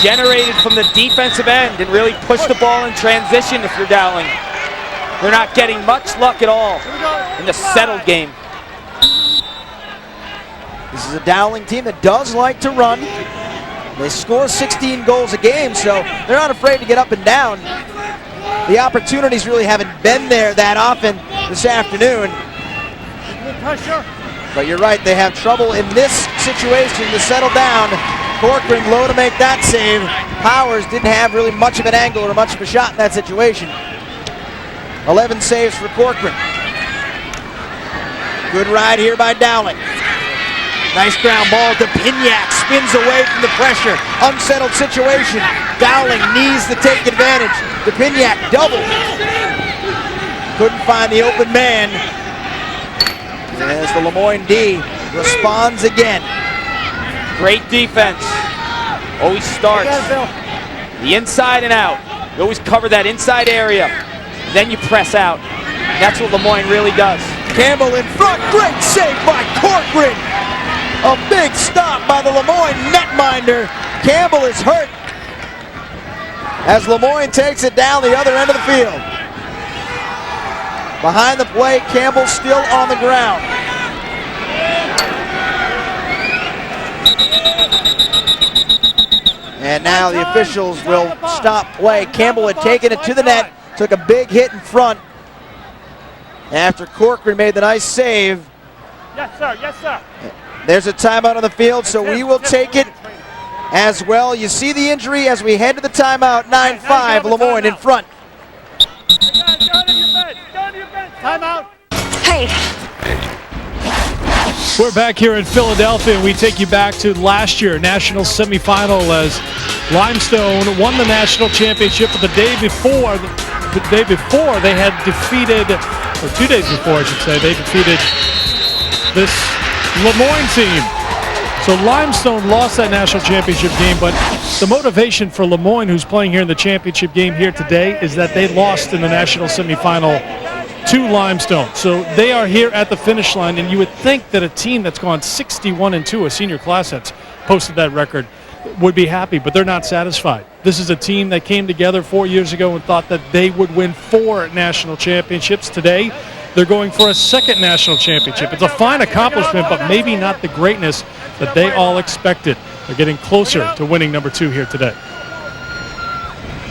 generated from the defensive end and really push the ball in transition if you're Dowling. They're not getting much luck at all in the settled game. This is a Dowling team that does like to run. They score 16 goals a game, so they're not afraid to get up and down. The opportunities really haven't been there that often this afternoon. But you're right, they have trouble in this situation to settle down. Corcoran low to make that save. Powers didn't have really much of an angle or much of a shot in that situation. 11 saves for Corcoran. Good ride here by Dowling. Nice ground ball to Pignac, spins away from the pressure. Unsettled situation. Dowling needs to take advantage. The Pignac double. Couldn't find the open man. As the Lemoyne D responds again. Great defense. Always starts the inside and out. You always cover that inside area. Then you press out. And that's what Lemoyne really does. Campbell in front. Great save by Corcoran. A big stop by the Lemoyne netminder. Campbell is hurt as Lemoyne takes it down the other end of the field. Behind the play, Campbell still on the ground. And now the officials will stop play. Campbell had taken it to the net, took a big hit in front after Corcoran made the nice save. Yes, sir. Yes, sir. There's a timeout on the field, so we will take it as well. You see the injury as we head to the timeout. 9-5, Lemoyne in front. Timeout. Hey. We're back here in Philadelphia, and we take you back to last year, national semifinal, as Limestone won the national championship. But the day before they had defeated, or 2 days before, I should say, they defeated this Lemoyne team. So Limestone lost that national championship game, but the motivation for Lemoyne, who's playing here in the championship game here today, is that they lost in the national semifinal to Limestone. So they are here at the finish line, and you would think that a team that's gone 61-2, a senior class that's posted that record, would be happy, but they're not satisfied. This is a team that came together 4 years ago and thought that they would win 4 national championships. Today, they're going for a 2nd national championship. It's a fine accomplishment, but maybe not the greatness that they all expected. They're getting closer to winning number 2 here today.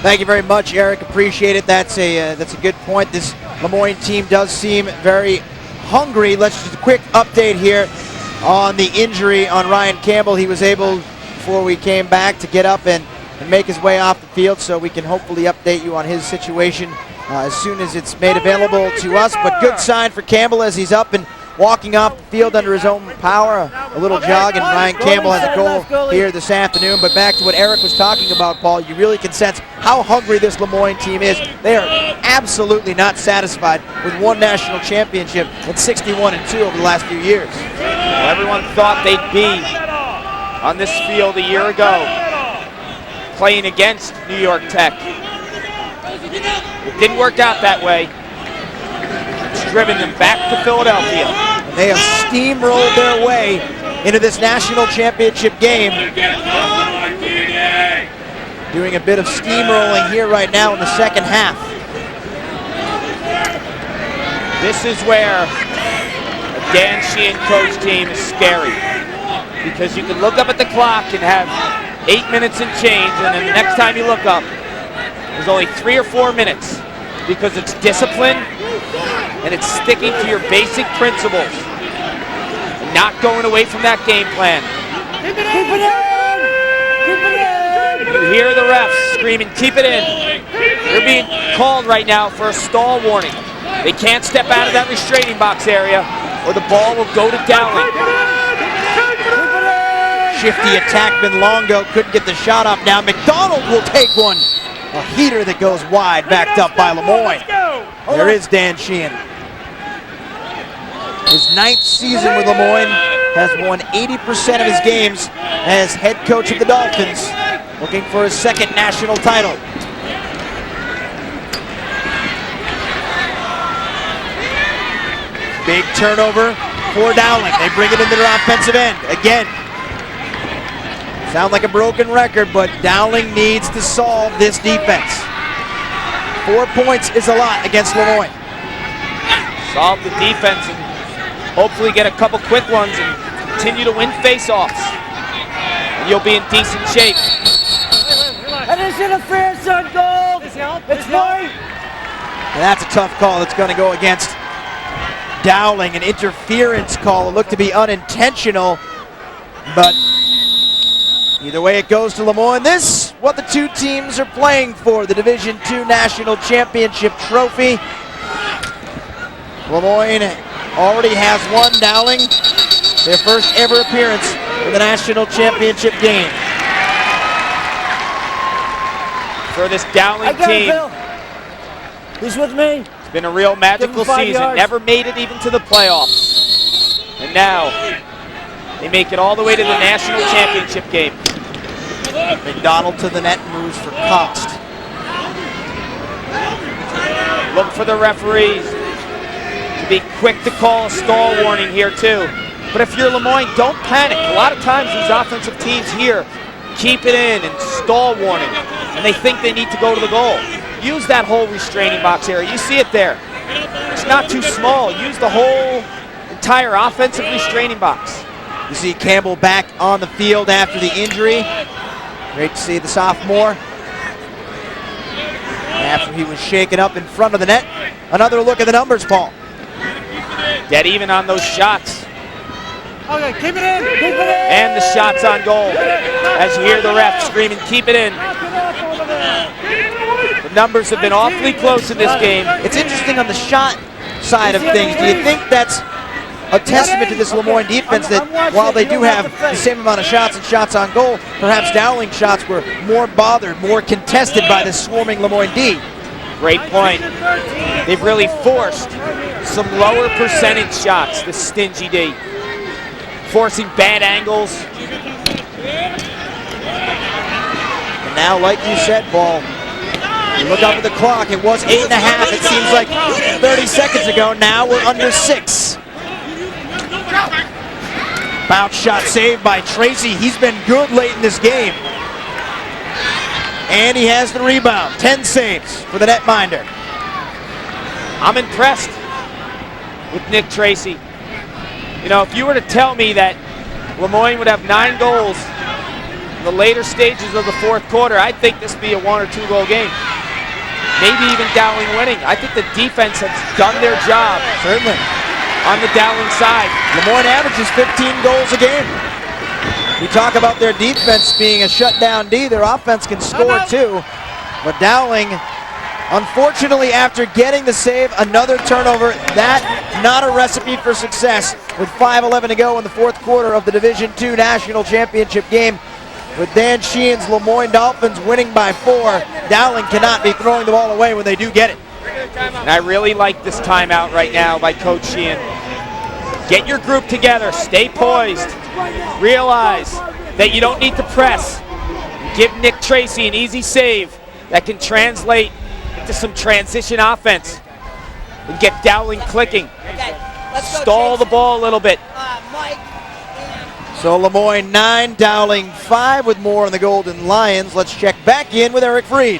Thank you very much, Eric. Appreciate it. That's a good point. This Lemoyne team does seem very hungry. Let's just a quick update here on the injury on Ryan Campbell. He was able, before we came back, to get up and make his way off the field, so we can hopefully update you on his situation as soon as it's made available to us. But good sign for Campbell as he's up and walking off the field under his own power. A little jog, and Ryan Campbell has a goal here this afternoon. But back to what Eric was talking about, Paul, you really can sense how hungry this Lemoyne team is. They are absolutely not satisfied with one national championship and 61-2 over the last few years. Well, everyone thought they'd be on this field a year ago, playing against New York Tech. It didn't work out that way. It's driven them back to Philadelphia. And they have steamrolled their way into this national championship game. Doing a bit of steamrolling here right now in the second half. This is where a Dan Sheehan coach team is scary, because you can look up at the clock and have 8 minutes and change, and then the next time you look up, there's only 3 or 4 minutes, because it's discipline and it's sticking to your basic principles and not going away from that game plan. Keep it in! Keep it in! You hear the refs screaming, keep it in. They're being called right now for a stall warning. They can't step out of that restraining box area or the ball will go to Dowling. Shifty attackman Longo couldn't get the shot off. Now McDonald will take one. A heater that goes wide, backed up by Lemoyne. There is Dan Sheehan. His 9th season with Lemoyne, has won 80% of his games as head coach of the Dolphins, looking for his 2nd national title. Big turnover for Dowling. They bring it into their offensive end again. Sound like a broken record, but Dowling needs to solve this defense. 4 points is a lot against Lemoyne. Solve the defense and hopefully get a couple quick ones and continue to win face-offs. And you'll be in decent shape. And there's interference on goal. It's mine. And that's a tough call. It's going to go against Dowling. An interference call. It looked to be unintentional, but either way it goes to Lemoyne. This, what the two teams are playing for, the Division II National Championship Trophy. Lemoyne already has won. Dowling, their first ever appearance in the National Championship game. For this Dowling team, He's with me. it's been a real magical season. Yards. Never made it even to the playoffs. And now, they make it all the way to the National Championship game. McDonald to the net, moves for Cost. Look for the referees to be quick to call a stall warning here too. But if you're Lemoyne, don't panic. A lot of times these offensive teams here keep it in and stall warning, and they think they need to go to the goal. Use that whole restraining box area. You see it there. It's not too small. Use the whole entire offensive restraining box. You see Campbell back on the field after the injury. Great to see the sophomore. After he was shaken up in front of the net. Another look at the numbers, Paul. Dead even on those shots. Okay, keep it in. Keep it in. And the shots on goal. As you hear the ref screaming, keep it in. The numbers have been awfully close in this game. It's interesting on the shot side of things. Do you think that's a testament to this Lemoyne defense that while they do have the same amount of shots and shots on goal, perhaps Dowling shots were more bothered, more contested by this swarming Lemoyne D? Great point. They've really forced some lower percentage shots, the stingy D. Forcing bad angles. And now, like you said, Paul, you look up at the clock, it was 8.5. It seems like 30 seconds ago. Now we're under 6. Bounce shot saved by Tracy. He's been good late in this game. And he has the rebound. 10 saves for the netminder. I'm impressed with Nick Tracy. You know, if you were to tell me that Lemoyne would have 9 goals in the later stages of the fourth quarter, I think this will be a 1 or 2 goal game. Maybe even Dowling winning. I think the defense has done their job. Certainly. On the Dowling side. Lemoyne averages 15 goals a game. You talk about their defense being a shutdown D, their offense can score too. But Dowling, unfortunately, after getting the save, another turnover. That not a recipe for success with 5:11 to go in the fourth quarter of the Division II National Championship game. With Dan Sheehan's Lemoyne Dolphins winning by 4, Dowling cannot be throwing the ball away when they do get it. And I really like this timeout right now by Coach Sheehan. Get your group together, stay poised, realize that you don't need to press. Give Nick Tracy an easy save that can translate into some transition offense and get Dowling clicking. Stall the ball a little bit. So Lemoyne 9, Dowling 5 with more on the Golden Lions. Let's check back in with Eric Freed.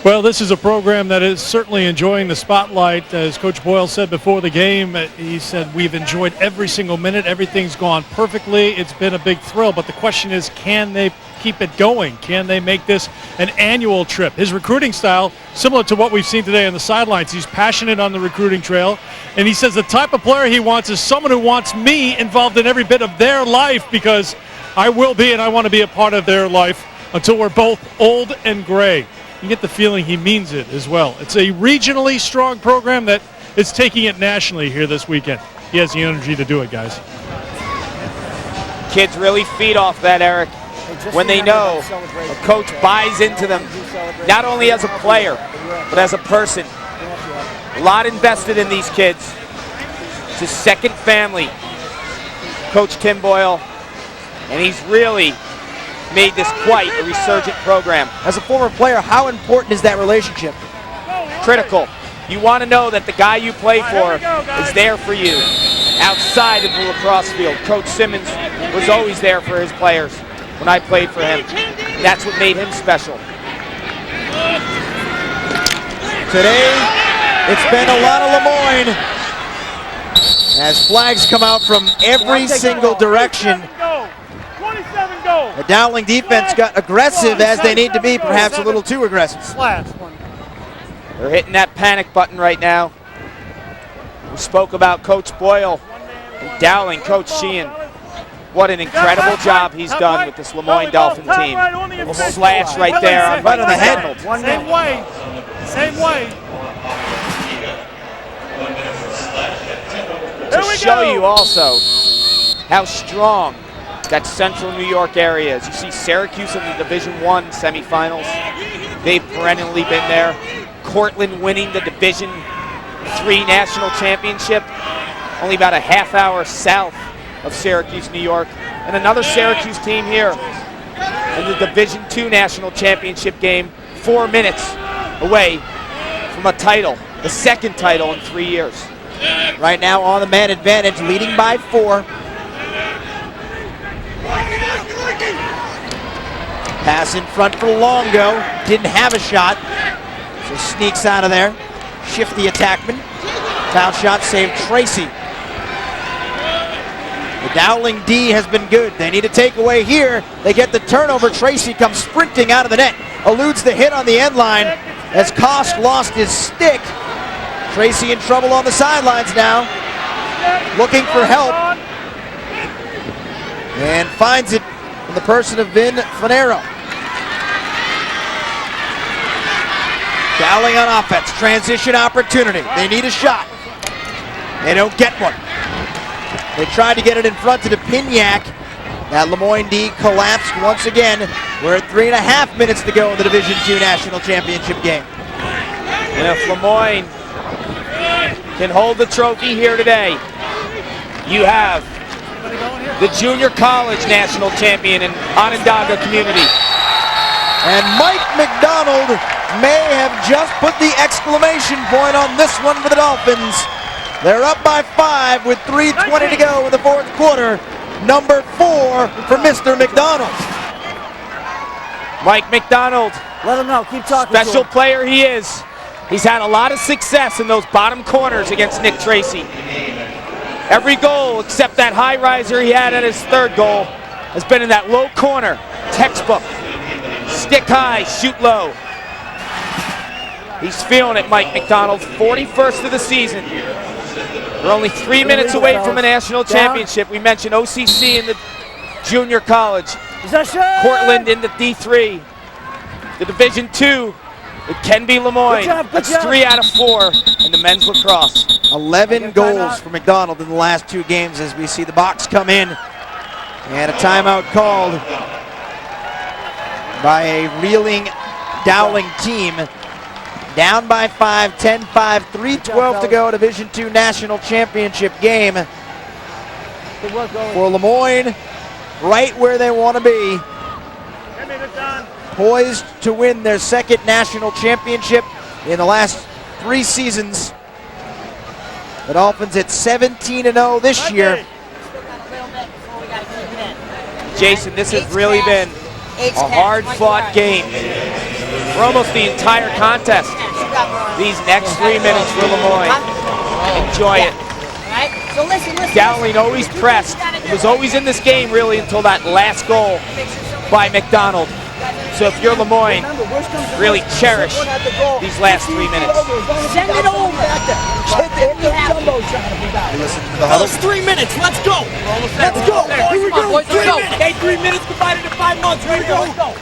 Well, this is a program that is certainly enjoying the spotlight. As Coach Boyle said before the game, he said, we've enjoyed every single minute. Everything's gone perfectly. It's been a big thrill. But the question is, can they keep it going? Can they make this an annual trip? His recruiting style, similar to what we've seen today on the sidelines. He's passionate on the recruiting trail. And he says the type of player he wants is someone who wants me involved in every bit of their life, because I will be and I want to be a part of their life until we're both old and gray. You get the feeling he means it as well. It's a regionally strong program that is taking it nationally here this weekend. He has the energy to do it, guys. Kids really feed off that, Eric, when they know a coach buys into them, not only as a player, but as a person. A lot invested in these kids. It's his second family, Coach Tim Boyle, and he's really made this quite a resurgent program. As a former player, how important is that relationship? Critical. You want to know that the guy you play for is there for you outside of the lacrosse field. Coach Simmons was always there for his players when I played for him. That's what made him special. Today, it's been a lot of Lemoyne as flags come out from every single direction. The Dowling defense got aggressive as they need to be, perhaps a little too aggressive. They're hitting that panic button right now. We spoke about Coach Boyle and Dowling, Coach Sheehan. What an incredible job he's done with this Lemoyne Dolphin team. A slash right there on right on the head. Same way. Same way. To show you also how strong that Central New York area is. You see Syracuse in the Division I semifinals. They've perennially been there. Cortland winning the Division III National Championship, only about a half hour south of Syracuse, New York. And another Syracuse team here in the Division II National Championship game, 4 minutes away from a title, the second title in 3 years. Right now on the man advantage, leading by 4. Pass in front for Longo, didn't have a shot, so sneaks out of there. Shifty attackman, foul shot saved Tracy. The Dowling D has been good. They need a takeaway here. They get the turnover. Tracy comes sprinting out of the net, eludes the hit on the end line as Kost lost his stick. Tracy in trouble on the sidelines now, looking for help, and finds it in the person of Vin Fanero. Dowling on offense, transition opportunity. They need a shot. They don't get one. They tried to get it in front to Pignac. That Lemoyne D collapsed once again. We're at 3.5 minutes to go in the Division II National Championship game. And if Lemoyne can hold the trophy here today, you have the junior college national champion in Onondaga community. And Mike McDonald may have just put the exclamation point on this one for the Dolphins. They're up by 5 with 3:20 to go in the fourth quarter. Number 4 for Mr. McDonald. Mike McDonald, Let him know. Keep talking. special player he is. He's had a lot of success in those bottom corners against Nick Tracy. Every goal except that high riser he had at his third goal has been in that low corner textbook. Stick high, shoot low. He's feeling it, Mike McDonald. 41st of the season. We're only 3 minutes away from a national championship. We mentioned OCC in the junior college. Portland in the D3. The Division II, it can be Lemoyne. That's 3 out of 4 in the men's lacrosse. 11 goals for McDonald in the last 2 games as we see the box come in. And a timeout called by a reeling Dowling team. Down by 5, 10-5, 3:12 to go. Division II National Championship game for Lemoyne, right where they want to be. Poised to win their 2nd national championship in the last 3 seasons. The Dolphins at 17-0 this year. Jason, this has really been a hard-fought game for almost the entire contest. These next 3 minutes for Lemoyne. Enjoy it. Dowling always pressed. It was always in this game, really, until that last goal by McDonald. So if you're Lemoyne, really cherish these last 3 minutes. Send it over. Listen to the huddle. 3 minutes. Let's go. Let's go. Here we go. Let's go. Okay, 3 minutes divided into 5 months. Here we go. Let's go.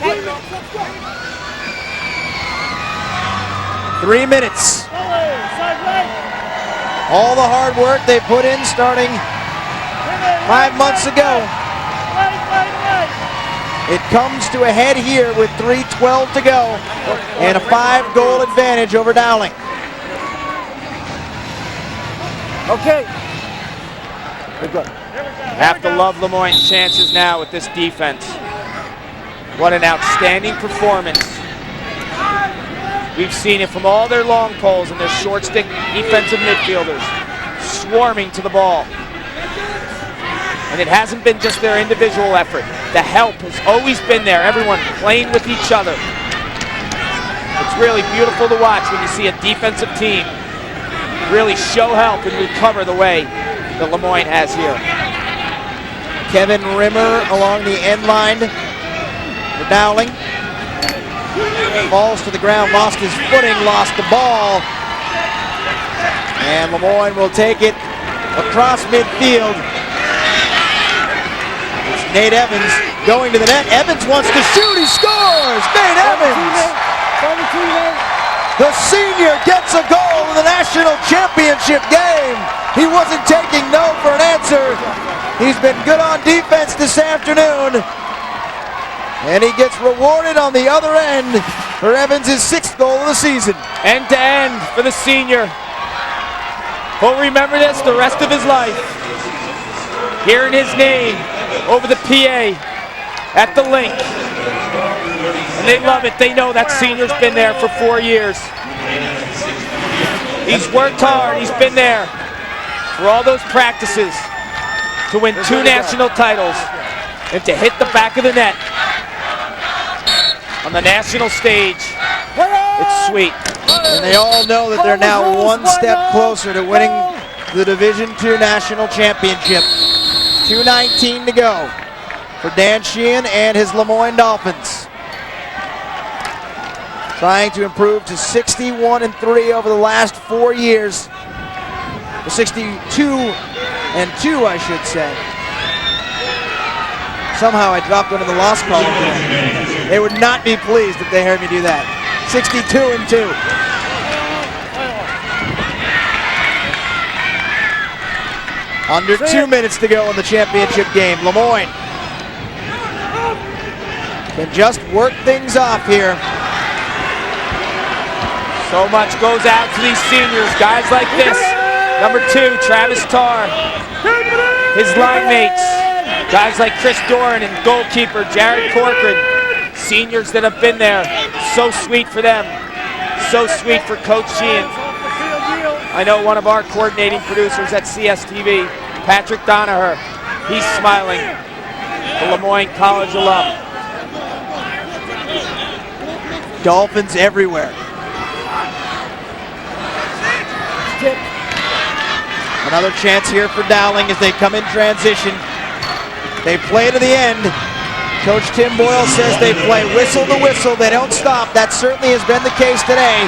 3 minutes. All the hard work they put in starting 5 months ago. It comes to a head here with 3:12 to go and a 5-goal advantage over Dowling. Okay. We're good. Have to love Lemoyne's chances now with this defense. What an outstanding performance. We've seen it from all their long poles and their short stick defensive midfielders swarming to the ball. And it hasn't been just their individual effort. The help has always been there, everyone playing with each other. It's really beautiful to watch when you see a defensive team really show help and recover the way that Lemoyne has here. Kevin Rimmer along the end line for Dowling. Falls to the ground, lost his footing, lost the ball. And Lemoyne will take it across midfield. It's Nate Evans going to the net. Evans wants to shoot, he scores! Nate Evans! The senior gets a goal in the national championship game. He wasn't taking no for an answer. He's been good on defense this afternoon. And he gets rewarded on the other end for Evans' 6th goal of the season. End to end for the senior. He'll remember this the rest of his life. Hearing his name over the PA at the link. And they love it. They know that senior's been there for 4 years. He's worked hard. He's been there for all those practices to win 2 national titles and to hit the back of the net on the national stage. It's sweet. And they all know that they're now 1 step closer to winning the Division II National Championship. 2:19 to go for Dan Sheehan and his Lemoyne Dolphins. Trying to improve to 61-3 over the last 4 years. 62-2, I should say. Somehow I dropped one in the loss column. They would not be pleased if they heard me do that. 62-2. Under 2 minutes to go in the championship game. Lemoyne can just work things off here. So much goes out to these seniors, guys like this. Number 2, Travis Tarr. His line mates, guys like Chris Doran and goalkeeper Jared Corcoran. Seniors that have been there. So sweet for them. So sweet for Coach Sheehan. I know one of our coordinating producers at CSTV, Patrick Donaher, he's smiling. The Lemoyne College alum. Dolphins everywhere. Another chance here for Dowling as they come in transition. They play to the end. Coach Tim Boyle says they play whistle to whistle. They don't stop. That certainly has been the case today.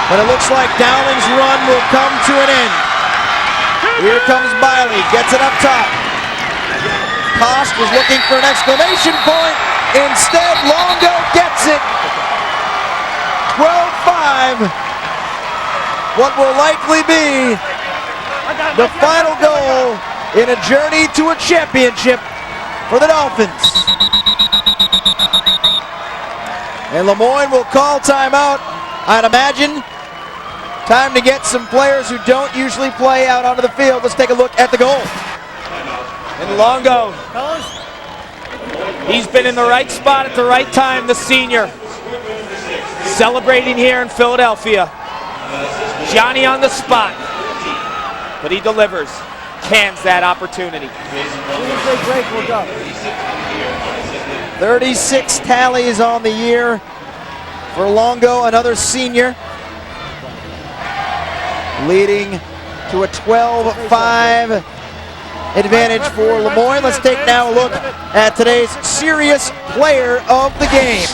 But it looks like Dowling's run will come to an end. Here comes Biley, gets it up top. Kost was looking for an exclamation point. Instead, Longo gets it. 12-5. What will likely be the final goal in a journey to a championship for the Dolphins. And Lemoyne will call timeout, I'd imagine. Time to get some players who don't usually play out onto the field. Let's take a look at the goal. And Longo, he's been in the right spot at the right time, the senior. Celebrating here in Philadelphia. Johnny on the spot, but he delivers, cans that opportunity. 36 tallies on the year for Longo, another senior, leading to a 12-5 advantage for Lemoyne. Let's take now a look at today's serious player of the game.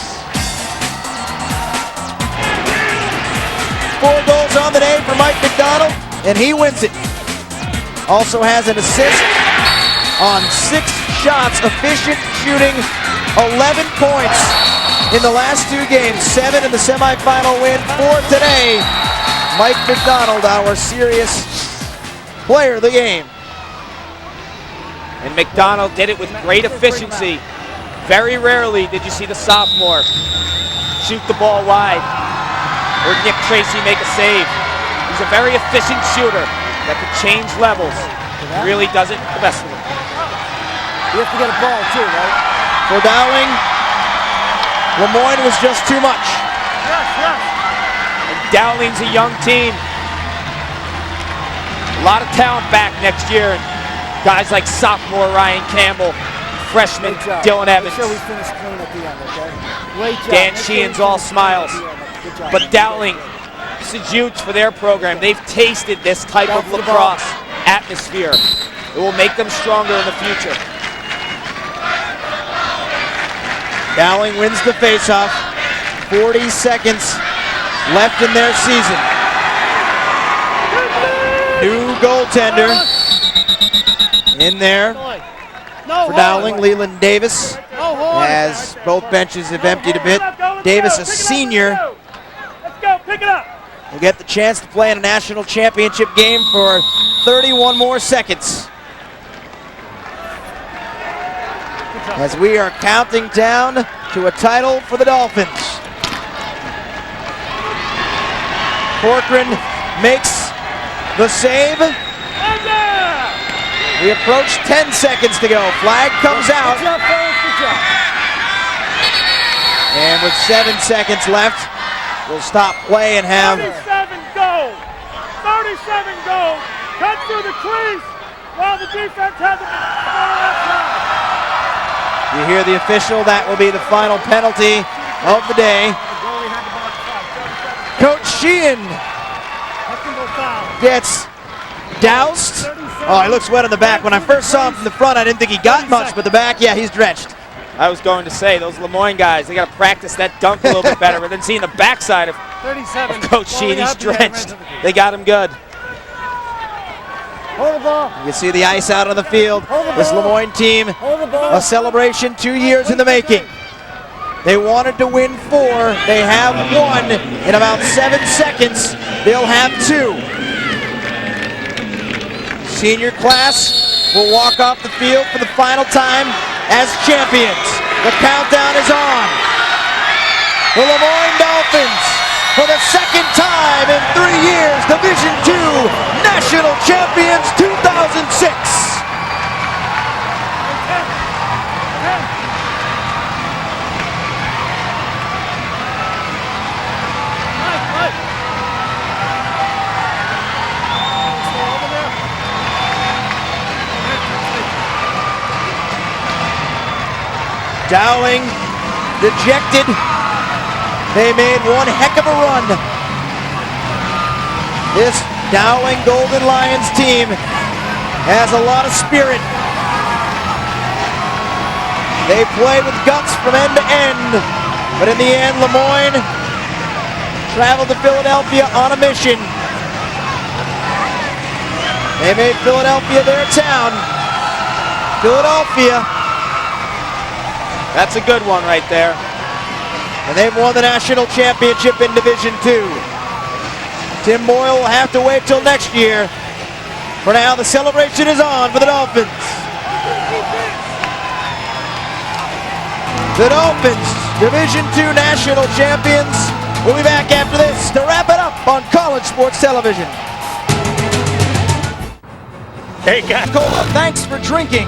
4 goals on the day for Mike McDonald, and he wins it. Also has an assist on 6 shots, efficient shooting, 11 points in the last 2 games, 7 in the semifinal win for today. Mike McDonald, our serious player of the game. And McDonald did it with great efficiency. Very rarely did you see the sophomore shoot the ball wide or Nick Tracy make a save. He's a very efficient shooter that could change levels. Really does it the best of them. You have to get a ball too, right? For Dowling, Lemoyne was just too much. And Dowling's a young team. A lot of talent back next year. Guys like sophomore Ryan Campbell, freshman Dylan Evans. Make sure we finish clean at the end, okay? Great job. Dan Sheehan's all smiles. But Dowling, this is huge for their program. They've tasted this type of lacrosse atmosphere. It will make them stronger in the future. Dowling wins the faceoff. 40 seconds left in their season. New goaltender in there for Dowling, Leland Davis, as both benches have emptied a bit. Davis, a senior, will get the chance to play in a national championship game for 31 more seconds. As we are counting down to a title for the Dolphins. Corcoran makes the save. We approach 10 seconds to go. Flag comes out. And with 7 seconds left, we'll stop play and have 37 goals. 37 goals. Cut through the crease while the defense has it outside. You hear the official. That will be the final penalty of the day. Coach Sheehan gets doused. Oh, he looks wet on the back. When I first saw him from the front, I didn't think he got much, but the back, yeah, he's drenched. I was going to say, those Lemoyne guys, they got to practice that dunk a little bit better, but then seeing the backside of Coach Sheehan, he's drenched. They got him good. Hold the ball. You see the ice out on the field. This Lemoyne team, a celebration 2 years in the making. They wanted to win 4. They have 1. In about 7 seconds, they'll have 2. Senior class will walk off the field for the final time as champions. The countdown is on. The Lemoyne Dolphins, for the second time in 3 years, Division II National Champions 2006. Dowling dejected. They made one heck of a run. This Dowling Golden Lions team has a lot of spirit. They play with guts from end to end, but in the end, Lemoyne traveled to Philadelphia on a mission. They made Philadelphia their town. Philadelphia. That's a good one right there. And they've won the national championship in Division II. Tim Boyle will have to wait till next year. For now, the celebration is on for the Dolphins. The Dolphins, Division II national champions. We'll be back after this to wrap it up on College Sports Television. Hey, guys. Cola, thanks for drinking.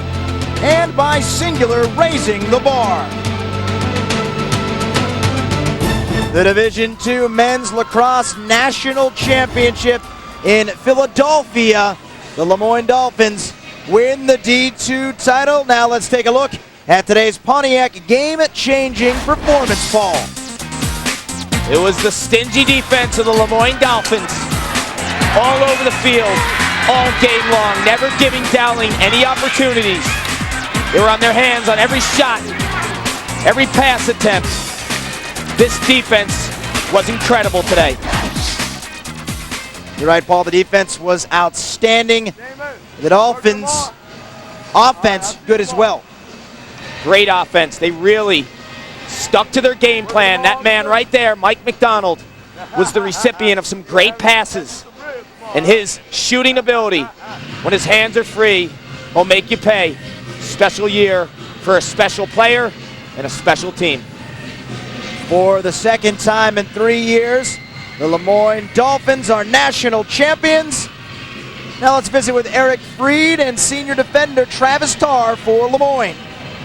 And by Singular, raising the bar. The Division II Men's Lacrosse National Championship in Philadelphia. The Lemoyne Dolphins win the D2 title. Now let's take a look at today's Pontiac game-changing performance poll. It was the stingy defense of the Lemoyne Dolphins all over the field, all game long, never giving Dowling any opportunities. They were on their hands on every shot, every pass attempt. This defense was incredible today. You're right, Paul. The defense was outstanding. The Dolphins' offense, good as well. Great offense. They really stuck to their game plan. That man right there, Mike McDonald, was the recipient of some great passes. And his shooting ability, when his hands are free, will make you pay. Special year for a special player and a special team. For the second time in 3 years, the Lemoyne Dolphins are national champions. Now let's visit with Eric Freed and senior defender Travis Tarr for Lemoyne.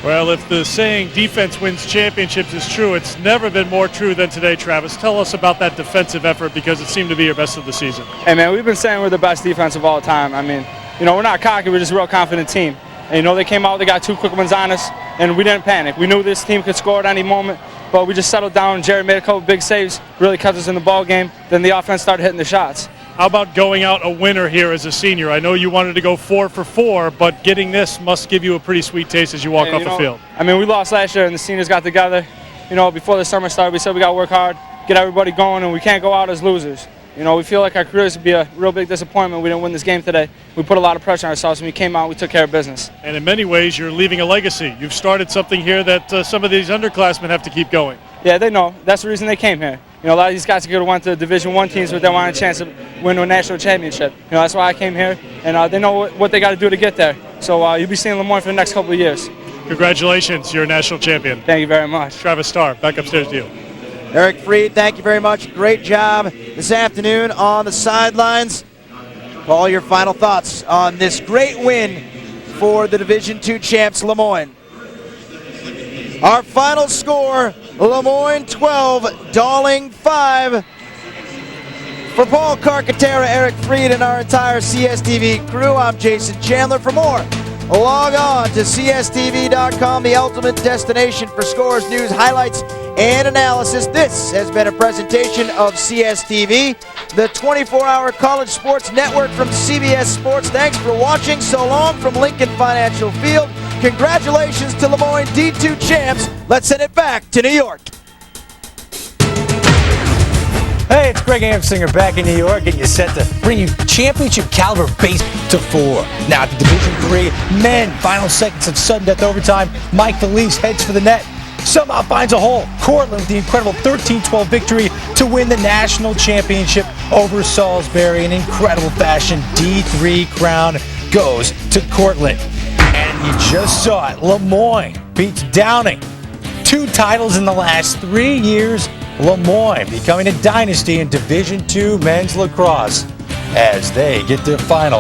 Well, if the saying defense wins championships is true, it's never been more true than today, Travis. Tell us about that defensive effort because it seemed to be your best of the season. Hey, man, we've been saying we're the best defense of all time. I mean, we're not cocky, we're just a real confident team. And, they came out, they got 2 quick ones on us, and we didn't panic. We knew this team could score at any moment, but we just settled down. Jared made a couple big saves, really kept us in the ball game. Then the offense started hitting the shots. How about going out a winner here as a senior? I know you wanted to go 4 for 4, but getting this must give you a pretty sweet taste as you walk off the field. I mean, we lost last year, and the seniors got together. Before the summer started, we said we got to work hard, get everybody going, and we can't go out as losers. We feel like our careers would be a real big disappointment. We didn't win this game today. We put a lot of pressure on ourselves, and we came out, we took care of business. And in many ways, you're leaving a legacy. You've started something here that some of these underclassmen have to keep going. Yeah, they know. That's the reason they came here. A lot of these guys could have went to Division I teams, but they wanted a chance to win a national championship. That's why I came here, and they know what they got to do to get there. So you'll be seeing Lemoyne for the next couple of years. Congratulations, you're a national champion. Thank you very much. Travis Tarr, back upstairs to you. Eric Freed, thank you very much. Great job this afternoon on the sidelines. Paul, your final thoughts on this great win for the Division II champs, Lemoyne. Our final score, Lemoyne 12, Dowling 5. For Paul Carcaterra, Eric Freed, and our entire CSTV crew, I'm Jason Chandler. For more, log on to CSTV.com, the ultimate destination for scores, news, highlights, and analysis. This has been a presentation of CSTV, the 24-hour college sports network from CBS Sports. Thanks for watching. So long from Lincoln Financial Field. Congratulations to Lemoyne D2 champs. Let's send it back to New York. Hey, it's Greg Amsinger back in New York, and you're set to bring you championship caliber base to 4. Now at the Division III men final seconds of sudden death overtime, Mike Felice heads for the net. Somehow finds a hole. Cortland with the incredible 13-12 victory to win the national championship over Salisbury in incredible fashion. D3 crown goes to Cortland. And you just saw it. Lemoyne beats Dowling. 2 titles in the last 3 years. Lemoyne becoming a dynasty in Division II men's lacrosse as they get their final.